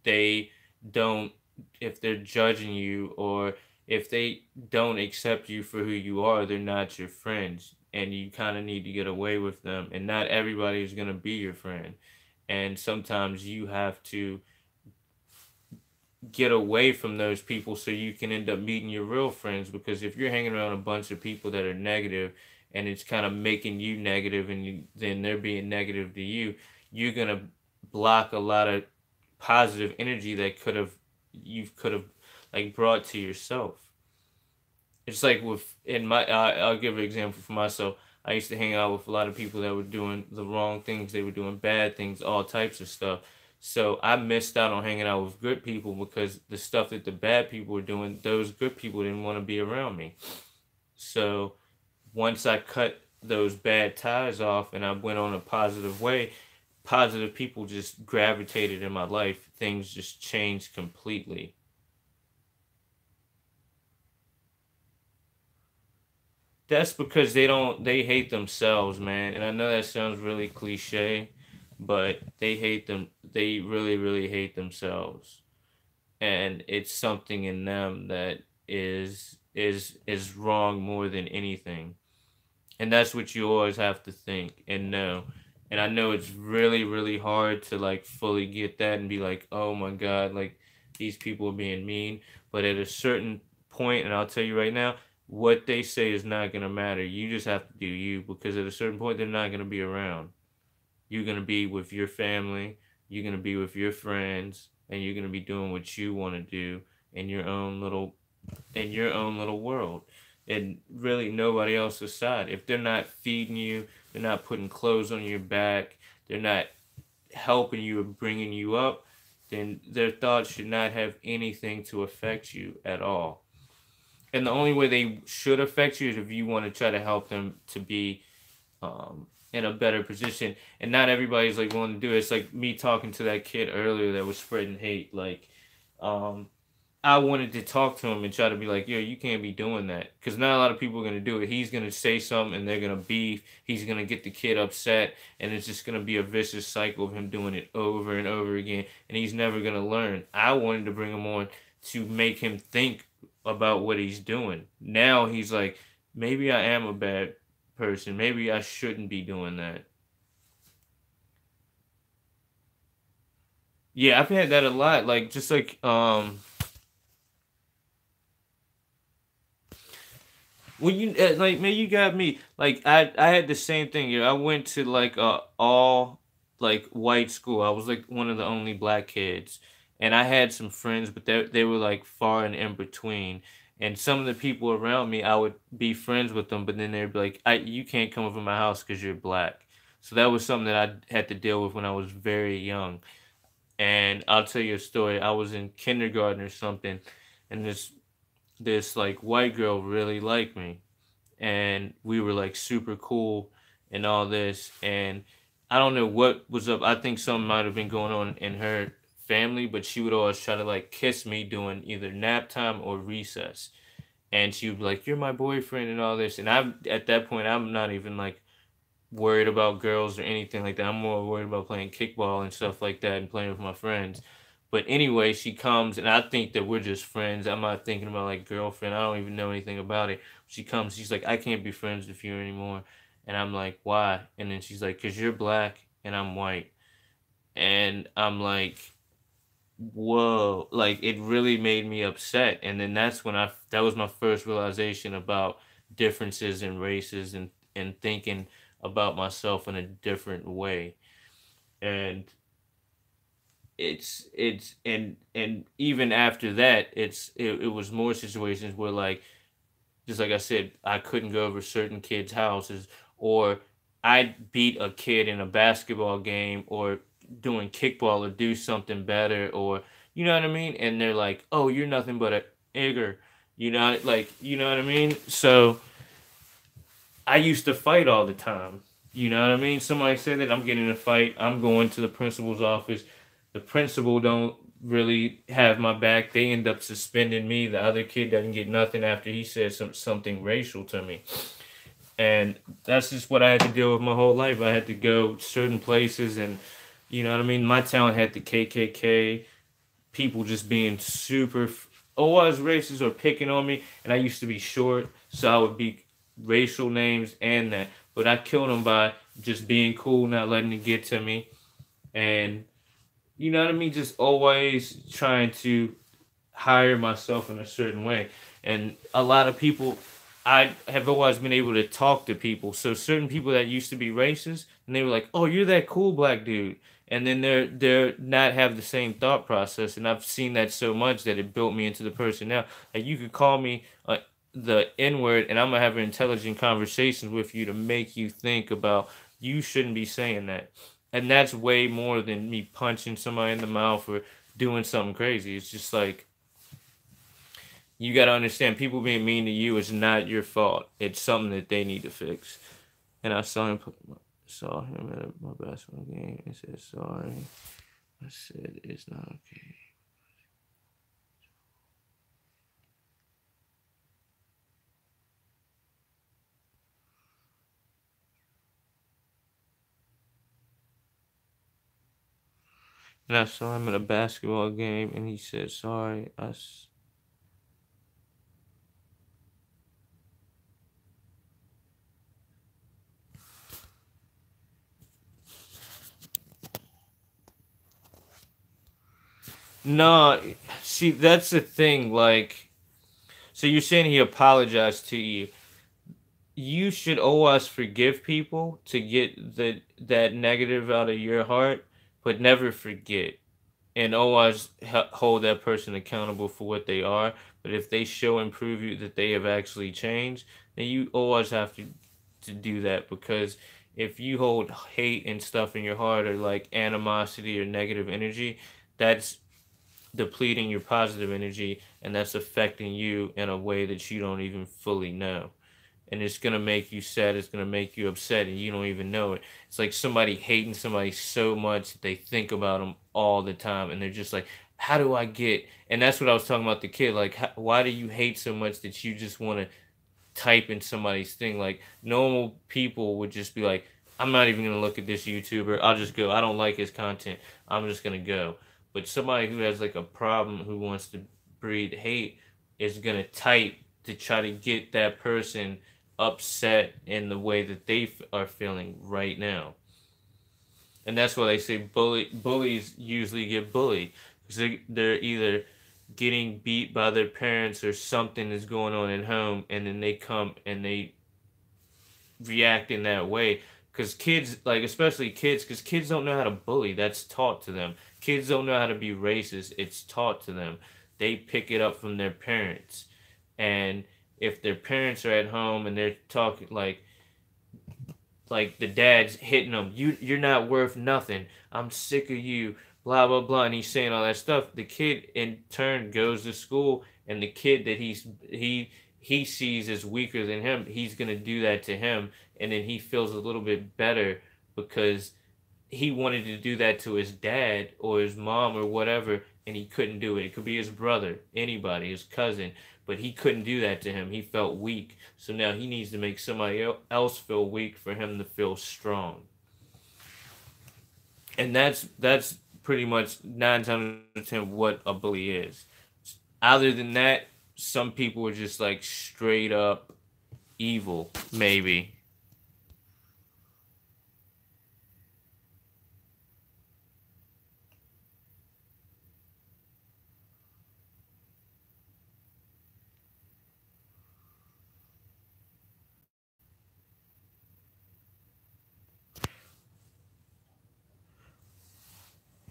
they don't, if they're judging you, or if they don't accept you for who you are, they're not your friends. And you kind of need to get away with them. And not everybody is going to be your friend. And sometimes you have to get away from those people so you can end up meeting your real friends. Because if you're hanging around a bunch of people that are negative and it's kind of making you negative and then they're being negative to you, you're going to block a lot of positive energy that could have like brought to yourself. It's like with in my I'll give an example for myself. I used to hang out with a lot of people that were doing the wrong things. They were doing bad things, all types of stuff. So I missed out on hanging out with good people because the stuff that the bad people were doing, those good people didn't want to be around me. So once I cut those bad ties off and I went on a positive way, positive people just gravitated in my life. Things just changed completely. That's because they hate themselves, man. And I know that sounds really cliche, but they really, really hate themselves. And it's something in them that is wrong more than anything. And that's what you always have to think and know. And I know it's really, really hard to like fully get that and be like, oh my God, like these people are being mean. But at a certain point, and I'll tell you right now, what they say is not going to matter. You just have to do you, because at a certain point, they're not going to be around. You're going to be with your family, you're going to be with your friends, and you're going to be doing what you want to do in your own little world. And really nobody else's side. If they're not feeding you, they're not putting clothes on your back, they're not helping you or bringing you up, then their thoughts should not have anything to affect you at all. And the only way they should affect you is if you want to try to help them to be in a better position. And not everybody's like willing to do it. It's like me talking to that kid earlier that was spreading hate. Like, um, I wanted to talk to him and try to be like, yo, you can't be doing that. Because not a lot of people are going to do it. He's going to say something and they're going to beef. He's going to get the kid upset. And it's just going to be a vicious cycle of him doing it over and over again. And he's never going to learn. I wanted to bring him on to make him think about what he's doing. Now he's like, maybe I am a bad person. Maybe I shouldn't be doing that. Yeah, I've had that a lot. Like, just like, well, you like man, you got me. Like I had the same thing. Yeah, I went to like all like white school. I was like one of the only black kids, and I had some friends, but they were like far and in between. And some of the people around me, I would be friends with them, but then they'd be like, you can't come over my house because you're black." So that was something that I had to deal with when I was very young. And I'll tell you a story. I was in kindergarten or something, and this like white girl really liked me, and we were like super cool and all this. And I don't know what was up. I think something might have been going on in her family, but she would always try to like kiss me during either nap time or recess. And she would be like, "You're my boyfriend," and all this. And I'm at that point, I'm not even like worried about girls or anything like that. I'm more worried about playing kickball and stuff like that and playing with my friends. But anyway, she comes and I think that we're just friends. I'm not thinking about like girlfriend. I don't even know anything about it. She comes, she's like, "I can't be friends with you anymore." And I'm like, "Why?" And then she's like, "'Cause you're black and I'm white." And I'm like, whoa, like it really made me upset. And then that was my first realization about differences in races and thinking about myself in a different way. And and even after that, it was more situations where like, just like I said, I couldn't go over certain kids' houses, or I'd beat a kid in a basketball game or doing kickball or do something better, or you know what I mean? And they're like, "Oh, you're nothing but a nigger." You know what I mean? So I used to fight all the time. You know what I mean? Somebody said that, I'm getting in a fight. I'm going to the principal's office. The principal don't really have my back. They end up suspending me. The other kid doesn't get nothing after he said something racial to me. And that's just what I had to deal with my whole life. I had to go certain places, and you know what I mean? My town had the KKK, people just being super. always racist or picking on me, and I used to be short, so I would be racial names and that. But I killed them by just being cool, not letting it get to me, and you know what I mean. Just always trying to hire myself in a certain way, and a lot of people. I have always been able to talk to people. So certain people that used to be racist, and they were like, "Oh, you're that cool black dude," and then they're not have the same thought process. And I've seen that so much that it built me into the person now. Like you could call me the N word, and I'm gonna have an intelligent conversation with you to make you think about you shouldn't be saying that. And that's way more than me punching somebody in the mouth or doing something crazy. It's just like you got to understand people being mean to you is not your fault. It's something that they need to fix. And I saw him at my basketball game and said sorry. I said it's not okay. And I saw him at a basketball game and he said sorry. No, see that's the thing. Like, so you're saying he apologized to you. You should always forgive people to get that negative out of your heart, but never forget and always hold that person accountable for what they are. But if they show and prove you that they have actually changed, then you always have to do that because if you hold hate and stuff in your heart or like animosity or negative energy, that's depleting your positive energy and that's affecting you in a way that you don't even fully know, and it's gonna make you sad. It's gonna make you upset, and you don't even know it. It's like somebody hating somebody so much that they think about them all the time, and they're just like, "How do I get?" And that's what I was talking about the kid. Like, why do you hate so much that you just want to type in somebody's thing? Like normal people would just be like, "I'm not even gonna look at this YouTuber. I'll just go. I don't like his content. I'm just gonna go." But somebody who has like a problem who wants to breed hate is gonna type to try to get that person upset in the way that they are feeling right now. And that's why they say bullies usually get bullied because they're either getting beat by their parents or something is going on at home, and then they come and they react in that way. Because kids, like especially kids, because kids don't know how to bully. That's taught to them. Kids don't know how to be racist. It's taught to them. They pick it up from their parents, and if their parents are at home and they're talking like the dad's hitting them, you're not worth nothing. I'm sick of you. Blah blah blah, and he's saying all that stuff. The kid in turn goes to school, and the kid that he sees as weaker than him, he's gonna do that to him, and then he feels a little bit better because he wanted to do that to his dad or his mom or whatever, and he couldn't do it. It could be his brother, anybody, his cousin, but he couldn't do that to him. He felt weak. So now he needs to make somebody else feel weak for him to feel strong. And that's pretty much 9 times out of 10 what a bully is. Other than that, some people are just like straight up evil, maybe.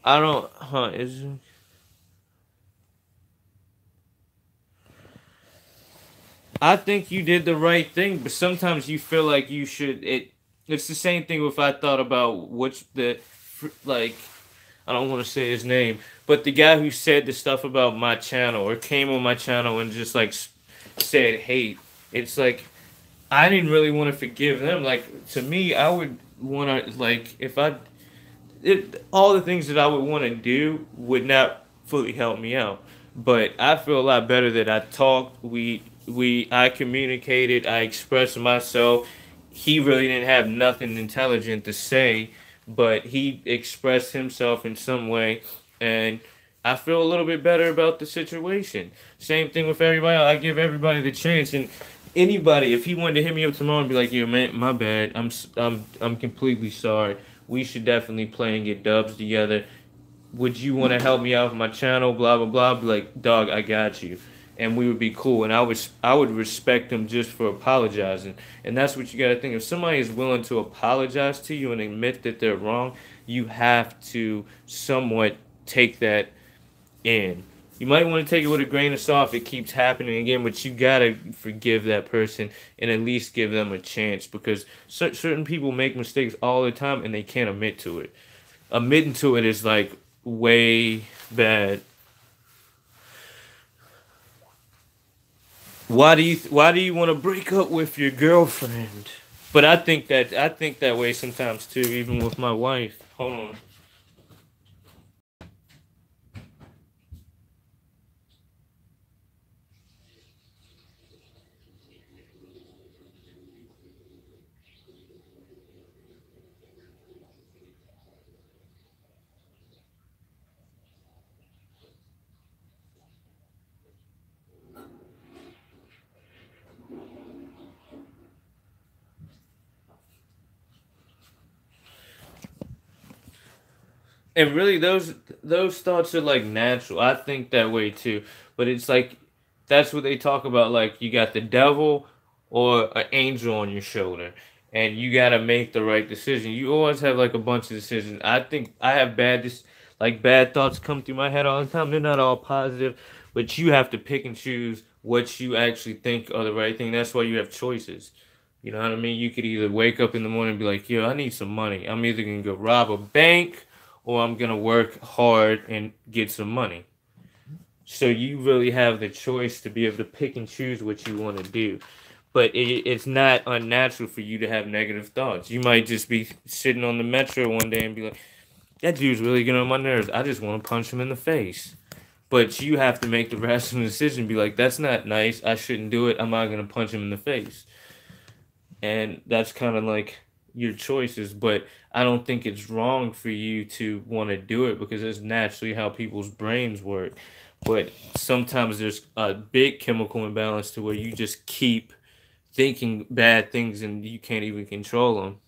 I don't, huh? I think you did the right thing, but sometimes you feel like you should. It's the same thing if I thought about which like I don't want to say his name, but the guy who said the stuff about my channel or came on my channel and just like said hate. It's like I didn't really want to forgive them. Like to me, I would want to like if all the things that I would want to do would not fully help me out. But I feel a lot better that I talked. I communicated. I expressed myself. He really didn't have nothing intelligent to say, but he expressed himself in some way, and I feel a little bit better about the situation. Same thing with everybody else. I give everybody the chance, and anybody, if he wanted to hit me up tomorrow and be like, "Yo, man, my bad. I'm completely sorry. We should definitely play and get dubs together. Would you want to help me out with my channel? Blah blah blah." I'd be like, "Dog, I got you," and we would be cool. And I would respect them just for apologizing. And that's what you got to think. If somebody is willing to apologize to you and admit that they're wrong, you have to somewhat take that in. You might want to take it with a grain of salt if it keeps happening again, but you gotta forgive that person and at least give them a chance because certain people make mistakes all the time and they can't admit to it. Admitting to it is like way bad. Why do you want to break up with your girlfriend? But I think that way sometimes too, even with my wife. Hold on. And really, those thoughts are like natural. I think that way too. But it's like that's what they talk about. Like you got the devil or an angel on your shoulder, and you gotta make the right decision. You always have like a bunch of decisions. I think I have like bad thoughts come through my head all the time. They're not all positive, but you have to pick and choose what you actually think are the right thing. That's why you have choices. You know what I mean? You could either wake up in the morning and be like, "Yo, I need some money. I'm either gonna go rob a bank." Or I'm gonna work hard and get some money. So you really have the choice to be able to pick and choose what you want to do. But it's not unnatural for you to have negative thoughts. You might just be sitting on the metro one day and be like, that dude's really getting on my nerves. I just want to punch him in the face. But you have to make the rational decision, be like, that's not nice. I shouldn't do it. I'm not going to punch him in the face. And that's kind of like your choices, but I don't think it's wrong for you to want to do it because it's naturally how people's brains work. But sometimes there's a big chemical imbalance to where you just keep thinking bad things and you can't even control them.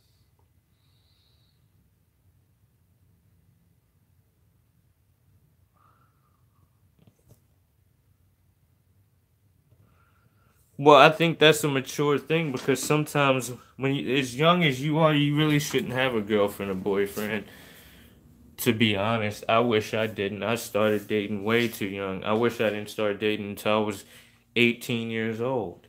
Well, I think that's a mature thing because sometimes when you, as young as you are, you really shouldn't have a girlfriend or boyfriend. To be honest, I wish I didn't. I started dating way too young. I wish I didn't start dating until I was 18 years old.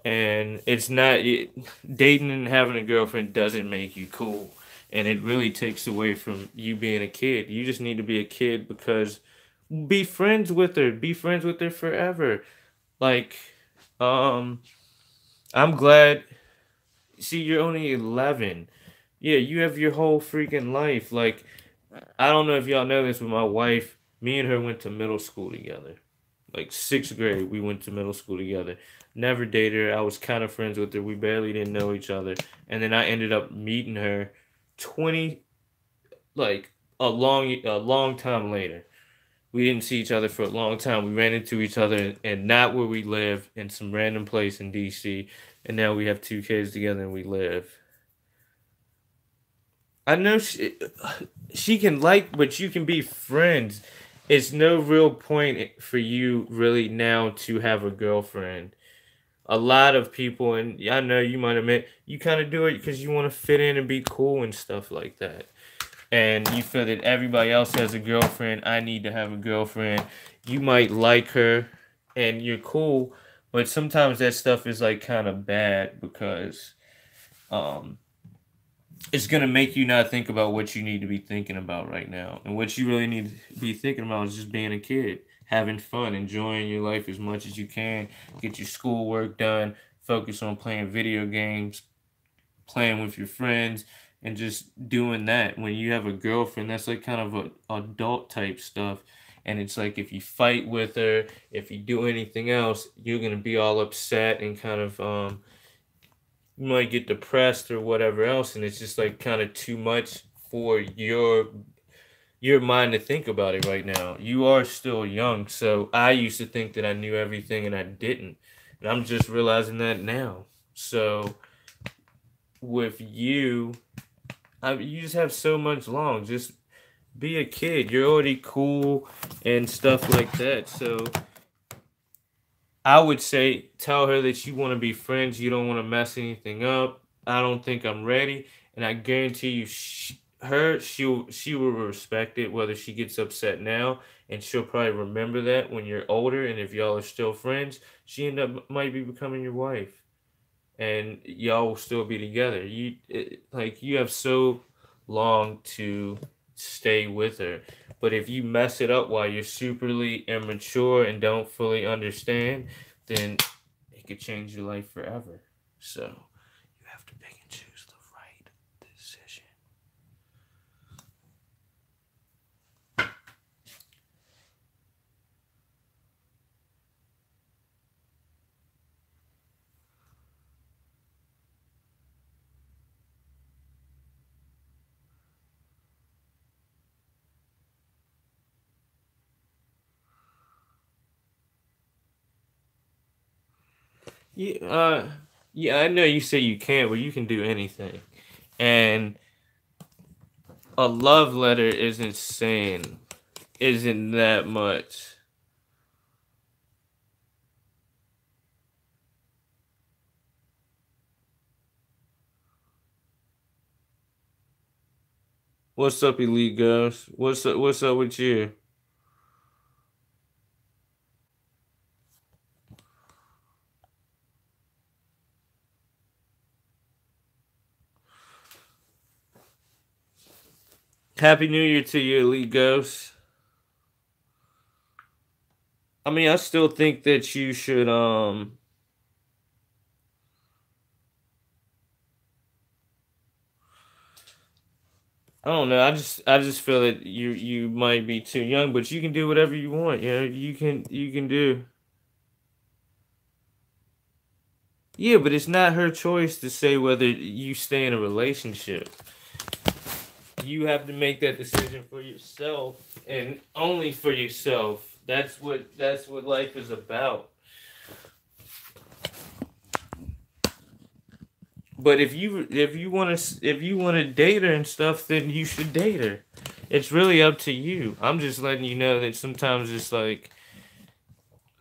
And dating and having a girlfriend doesn't make you cool. And it really takes away from you being a kid. You just need to be a kid because be friends with her. Be friends with her forever. Like, um, I'm glad. See, you're only 11. Yeah, you have your whole freaking life. Like, I don't know if y'all know this, but my wife, me and her went to middle school together. Like sixth grade, we went to middle school together. Never dated her. I was kind of friends with her. We barely didn't know each other. And then I ended up meeting her 20, like a long time later. We didn't see each other for a long time. We ran into each other and not where we live in some random place in DC. And now we have two kids together and we live. I know she can like, but you can be friends. It's no real point for you really now to have a girlfriend. A lot of people, and I know you might admit, you kind of do it because you want to fit in and be cool and stuff like that. And you feel that everybody else has a girlfriend. I need to have a girlfriend. You might like her, and you're cool, but sometimes that stuff is like kind of bad because um it's gonna make you not think about what you need to be thinking about right now. And what you really need to be thinking about is just being a kid, having fun, enjoying your life as much as you can, get your schoolwork done, focus on playing video games, playing with your friends, and just doing that. When you have a girlfriend, that's like kind of a adult type stuff. And it's like if you fight with her, if you do anything else, you're gonna be all upset and kind of you might get depressed or whatever else, and it's just like kind of too much for your mind to think about it right now. You are still young, so I used to think that I knew everything and I didn't. And I'm just realizing that now. So with you, you just have so much long. Just be a kid. You're already cool and stuff like that. So I would say tell her that you want to be friends. You don't want to mess anything up. I don't think I'm ready, and I guarantee you, she will respect it whether she gets upset now, and she'll probably remember that when you're older. And if y'all are still friends, she might be becoming your wife, and y'all will still be together. Like you have so long to stay with her. But if you mess it up while you're superly immature and don't fully understand, then it could change your life forever. So you have to pick and choose the right decision. Yeah, yeah, I know you say you can't, but you can do anything. And a love letter isn't that much. What's up, Elite Ghost? What's up with you? Happy New Year to you, Elite Ghost. I mean, I still think that you should I don't know. I just feel that you might be too young, but you can do whatever you want. You know, you can do. Yeah, but it's not her choice to say whether you stay in a relationship. You have to make that decision for yourself and only for yourself. That's what life is about. But if you want to date her and stuff, then you should date her. It's really up to you. I'm just letting you know that sometimes it's like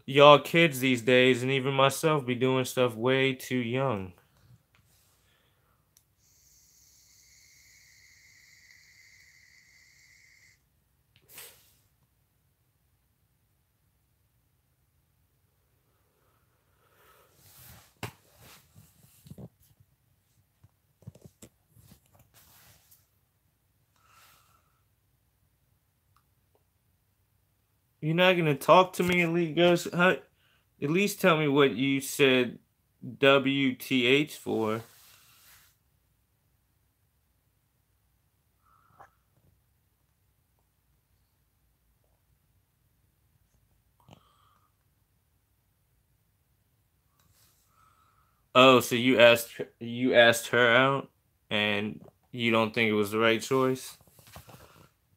y'all kids these days, and even myself, be doing stuff way too young. You're not gonna talk to me, Elite Ghost? Huh? At least tell me what you said WTH for. Oh, so you asked her out, and you don't think it was the right choice?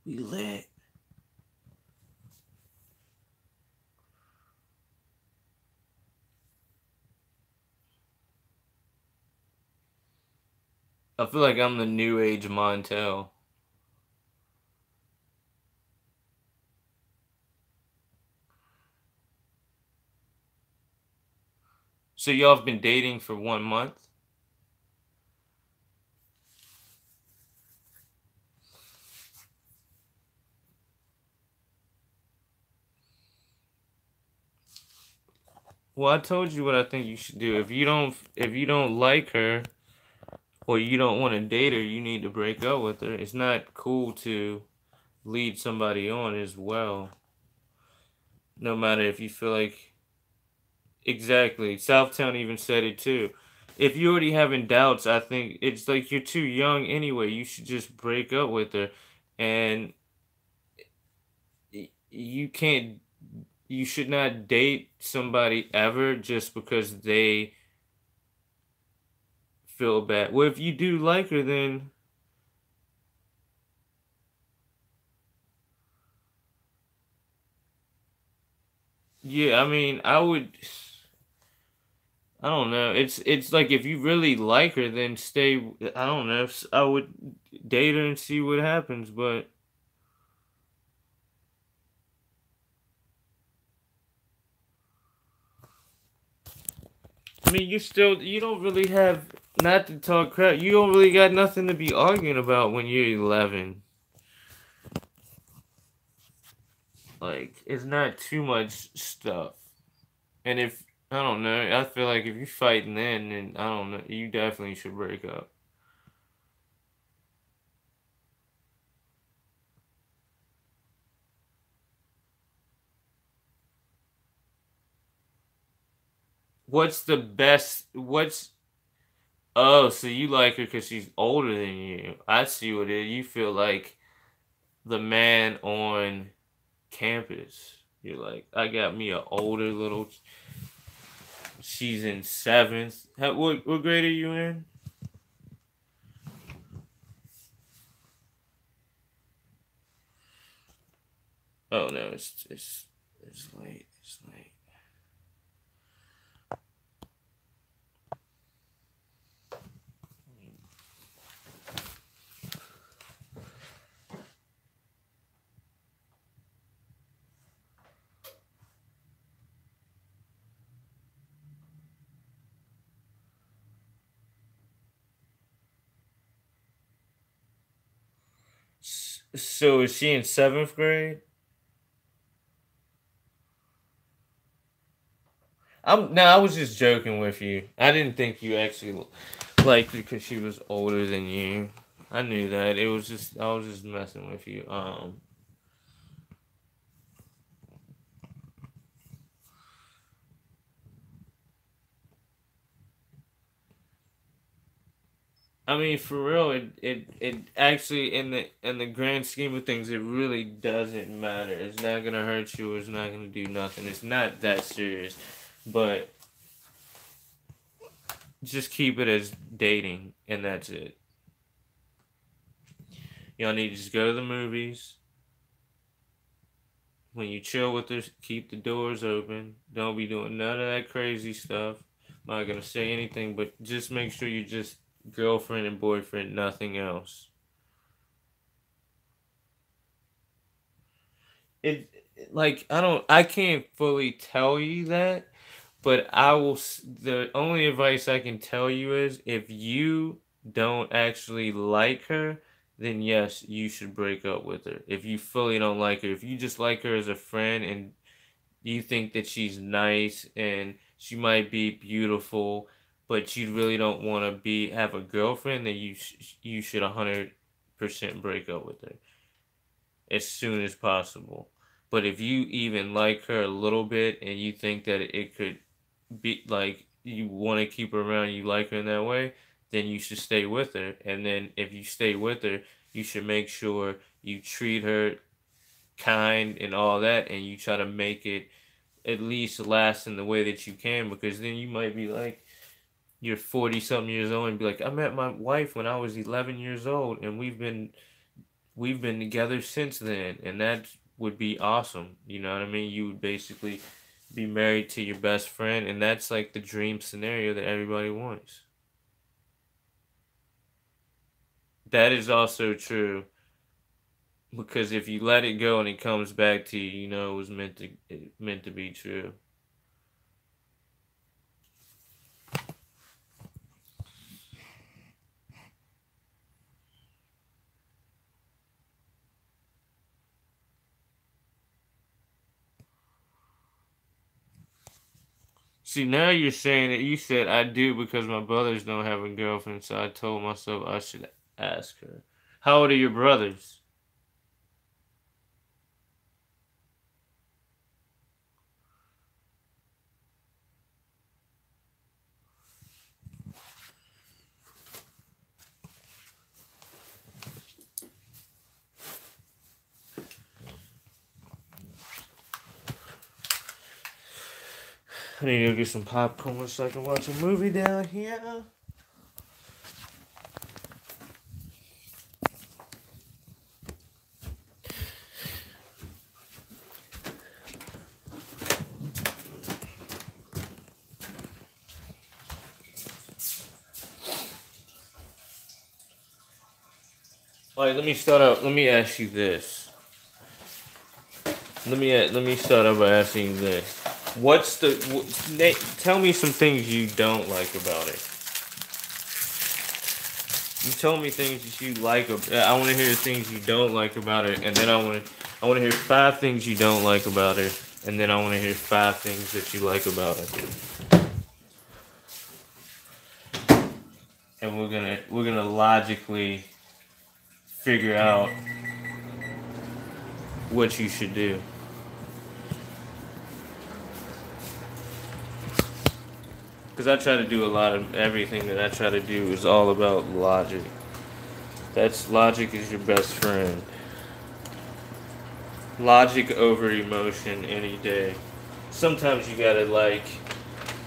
We lit. I feel like I'm the new age Montel. So y'all have been dating for 1 month? Well, I told you what I think you should do. If you don't like her or you don't want to date her, you need to break up with her. It's not cool to lead somebody on as well. No matter if you feel like exactly. Southtown even said it too. If you're already having doubts, I think it's like you're too young anyway. You should just break up with her, and you can't. You should not date somebody ever just because they feel bad. Well, if you do like her, then Yeah, I mean, I would. I don't know. It's like if you really like her, then stay. I don't know. I would date her and see what happens. But I mean, you don't really have, not to talk crap. You don't really got nothing to be arguing about when you're 11. Like it's not too much stuff. And if I don't know, I feel like if you're fighting then I don't know, you definitely should break up. What's the best? What's Oh, so you like her because she's older than you? I see what it is. You feel like the man on campus. You're like, I got me a older little. She's in seventh. What grade are you in? Oh no, it's late. It's late. So is she in seventh grade? I was just joking with you. I didn't think you actually liked her because she was older than you. I knew that. I was just messing with you. I mean, for real, it actually in the grand scheme of things, it really doesn't matter. It's not gonna hurt you. It's not gonna do nothing. It's not that serious, but just keep it as dating, and that's it. Y'all need to just go to the movies. When you chill with her, keep the doors open. Don't be doing none of that crazy stuff. I'm not gonna say anything, but just make sure you just girlfriend and boyfriend, nothing else. It like I can't fully tell you that, but the only advice I can tell you is if you don't actually like her, then yes, you should break up with her. If you fully don't like her, if you just like her as a friend and you think that she's nice and she might be beautiful, but you really don't want to be have a girlfriend, then you should 100% break up with her as soon as possible. But if you even like her a little bit and you think that it could be like you want to keep her around, you like her in that way, then you should stay with her. And then if you stay with her, you should make sure you treat her kind and all that, and you try to make it at least last in the way that you can, because then you might be like you're 40 something years old and be like, I met my wife when I was 11 years old and we've been together since then, and that would be awesome. You know what I mean? You would basically be married to your best friend, and that's like the dream scenario that everybody wants. That is also true, because if you let it go and it comes back to you, you know it was meant to be true. See, now you're saying that you said I do because my brothers don't have a girlfriend, so I told myself I should ask her. How old are your brothers? I need to go get some popcorn so I can watch a movie down here. All right, let me start out. Let me ask you this. Let me start out by asking you this. Tell me some things you don't like about it. You tell me things that you like. I want to hear the things you don't like about it, and then I want to hear 5 things you don't like about it, and then I want to hear 5 things that you like about it. And we're gonna logically figure out what you should do. Because I try to do a lot of everything that I try to do is all about logic. Logic is your best friend. Logic over emotion any day. Sometimes you gotta like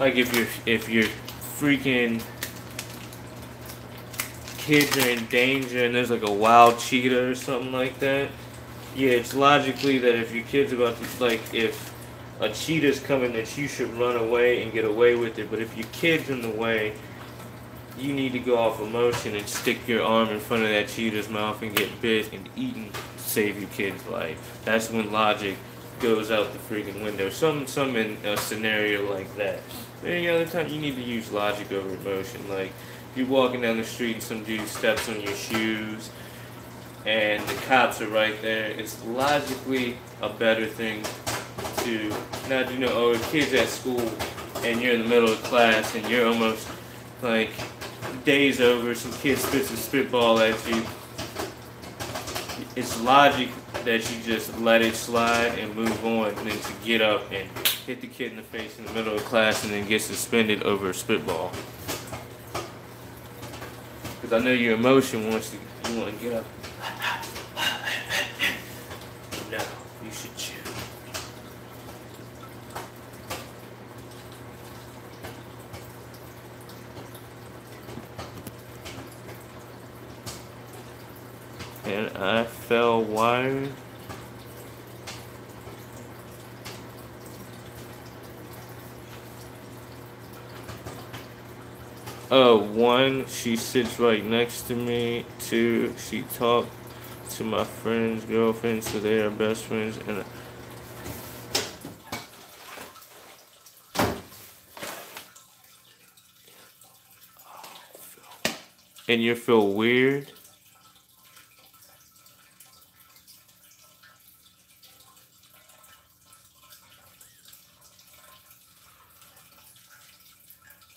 if you're freaking kids are in danger and there's like a wild cheetah or something like that. Yeah, it's logically that if your kid's about to, like, if a cheetah's coming, that you should run away and get away with it. But if your kid's in the way, you need to go off emotion and stick your arm in front of that cheetah's mouth and get bit and eaten to save your kid's life. That's when logic goes out the freaking window. Some in a scenario like that. Any other time, you need to use logic over emotion. Like, you're walking down the street and some dude steps on your shoes and the cops are right there. It's logically a better thing to not, oh, a kid's at school and you're in the middle of class and you're almost like day's over, some kid spits a spitball at you. It's logic that you just let it slide and move on than to get up and hit the kid in the face in the middle of class and then get suspended over a spitball. Because I know your emotion wants to, you want to get up. No, you should chew. And I fell wired. Oh, 1, she sits right next to me. 2, she talked to my friend's girlfriend, so they are best friends. And you feel weird.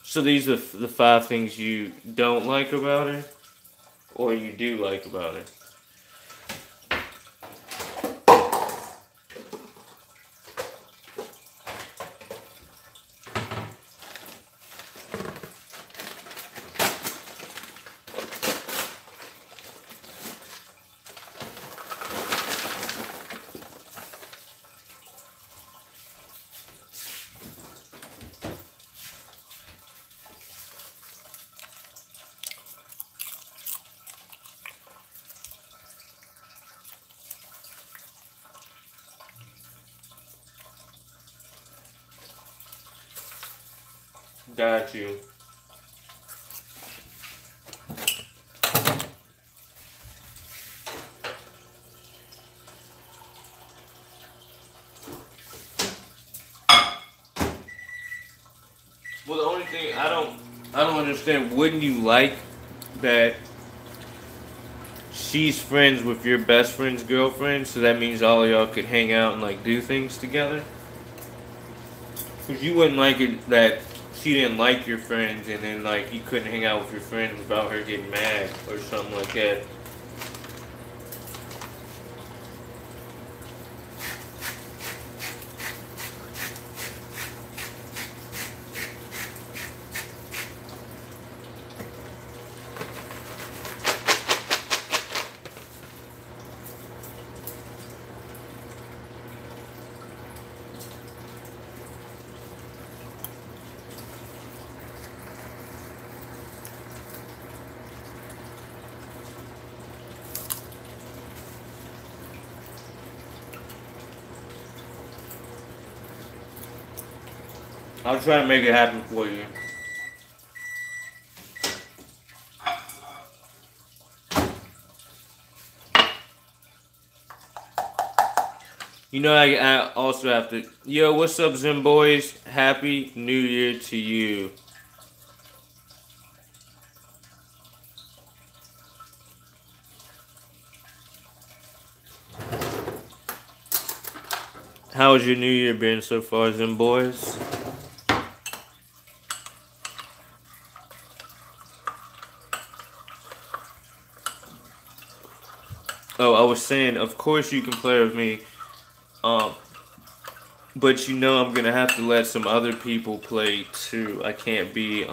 So these are the 5 things you don't like about her, or you do like about her. Got you. Well, the only thing I don't understand, wouldn't you like that she's friends with your best friend's girlfriend, so that means all of y'all could hang out and like do things together? Because you wouldn't like it that she didn't like your friends and then like you couldn't hang out with your friends without her getting mad or something like that. I'll try to make it happen for you. You know, I also have to. Yo, what's up, Zim boys? Happy New Year to you. How has your New Year been so far, Zim boys? Oh, I was saying, of course you can play with me. Um, but you know I'm gonna have to let some other people play too. I can't be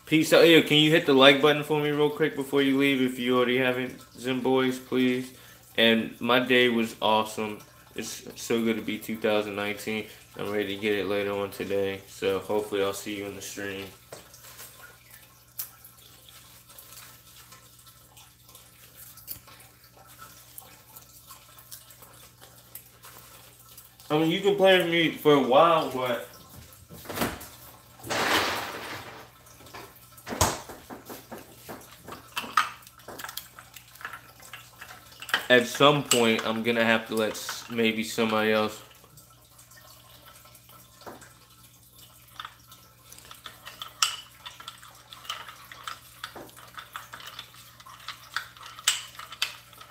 Peace out. Yo, can you hit the like button for me real quick before you leave if you already haven't, Zim boys, please? And my day was awesome. It's so good to be 2019. I'm ready to get it later on today. So hopefully I'll see you in the stream. I mean, you can play with me for a while, but at some point I'm gonna have to let maybe somebody else.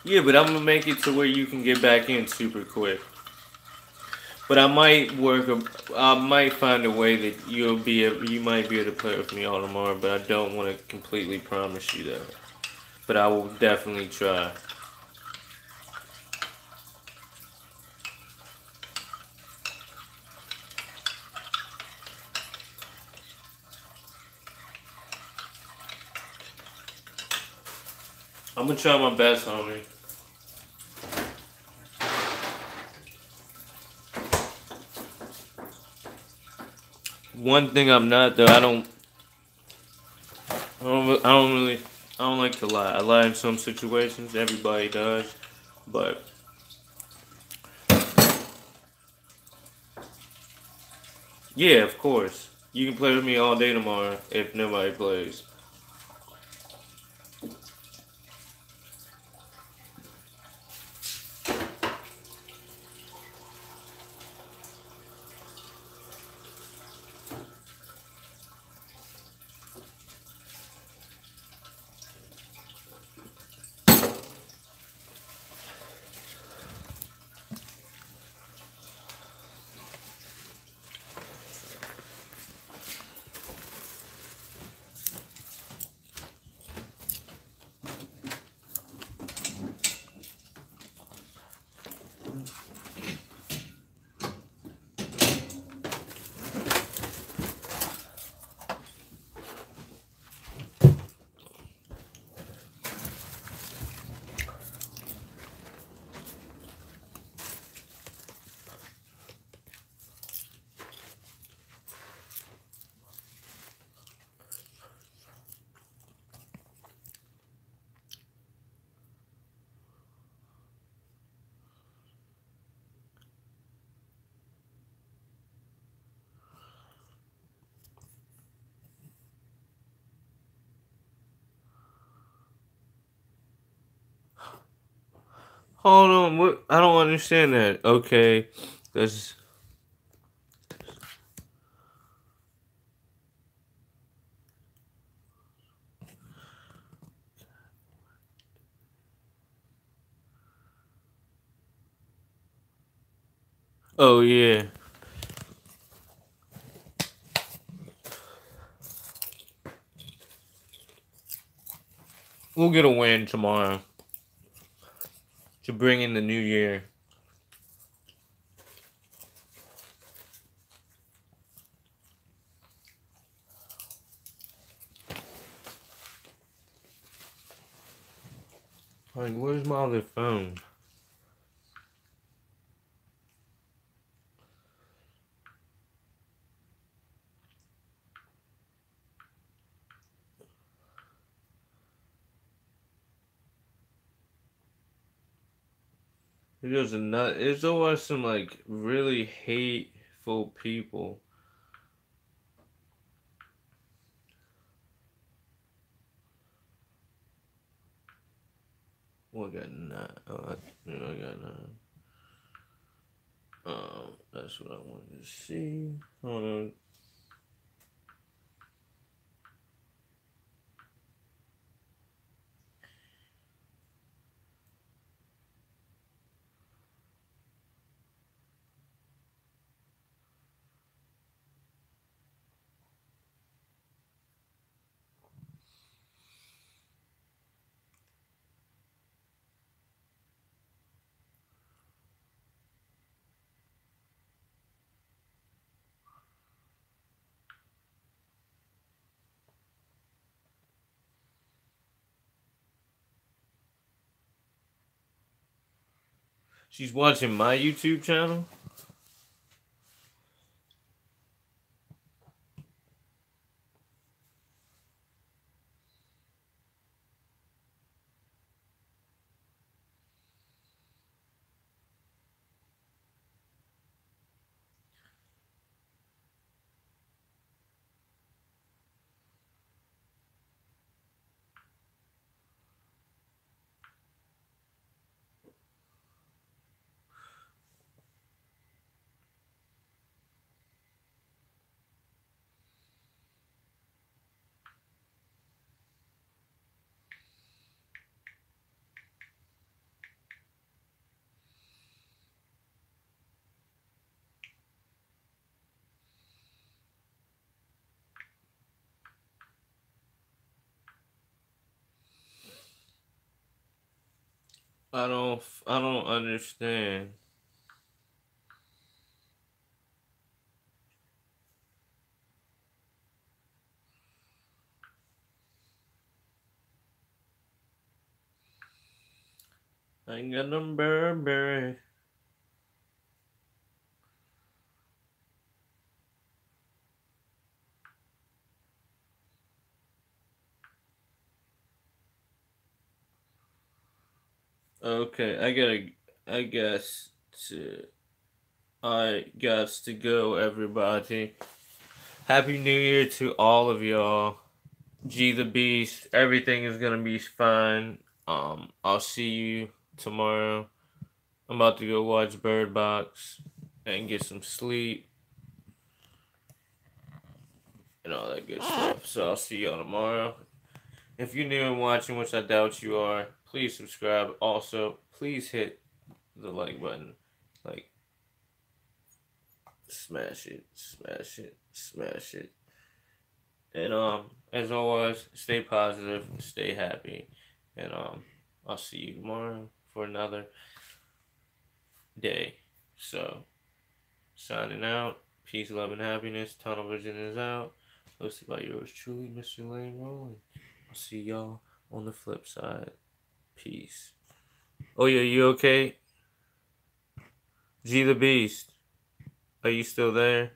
Yeah, but I'm gonna make it to where you can get back in super quick. But I might I might find a way that you might be able to play with me all tomorrow. But I don't want to completely promise you that. But I will definitely try. I'm gonna try my best, homie. One thing I'm not though, I don't like to lie. I lie in some situations. Everybody does, but yeah, of course, you can play with me all day tomorrow if nobody plays. Hold on, what? I don't understand that. Okay, that's. Oh yeah. We'll get a win tomorrow to bring in the new year. Like, where's my other phone? There's a nut. There's always some like really hateful people. Oh, I got 9. Oh, I got 9. That's what I wanted to see. Hold on. She's watching my YouTube channel. I don't understand. I ain't got no Burberry. Okay, I guess I guess to go, everybody. Happy New Year to all of y'all. G the Beast. Everything is gonna be fine. I'll see you tomorrow. I'm about to go watch Bird Box and get some sleep and all that good stuff. So I'll see y'all tomorrow. If you're new and watching, which I doubt you are, please subscribe. Also, please hit the like button. Like, smash it, smash it, smash it. And as always, stay positive, stay happy, and I'll see you tomorrow for another day. So, signing out. Peace, love, and happiness. Tunnel Vision is out. Hosted by yours truly, Mr. Lane Rowland. I'll see y'all on the flip side. Peace. Oh yeah, you okay? G the Beast, are you still there?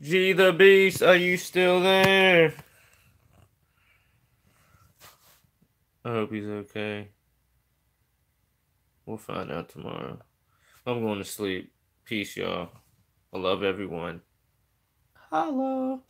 G the Beast, are you still there? I hope he's okay. We'll find out tomorrow. I'm going to sleep. Peace, y'all. I love everyone. Hello.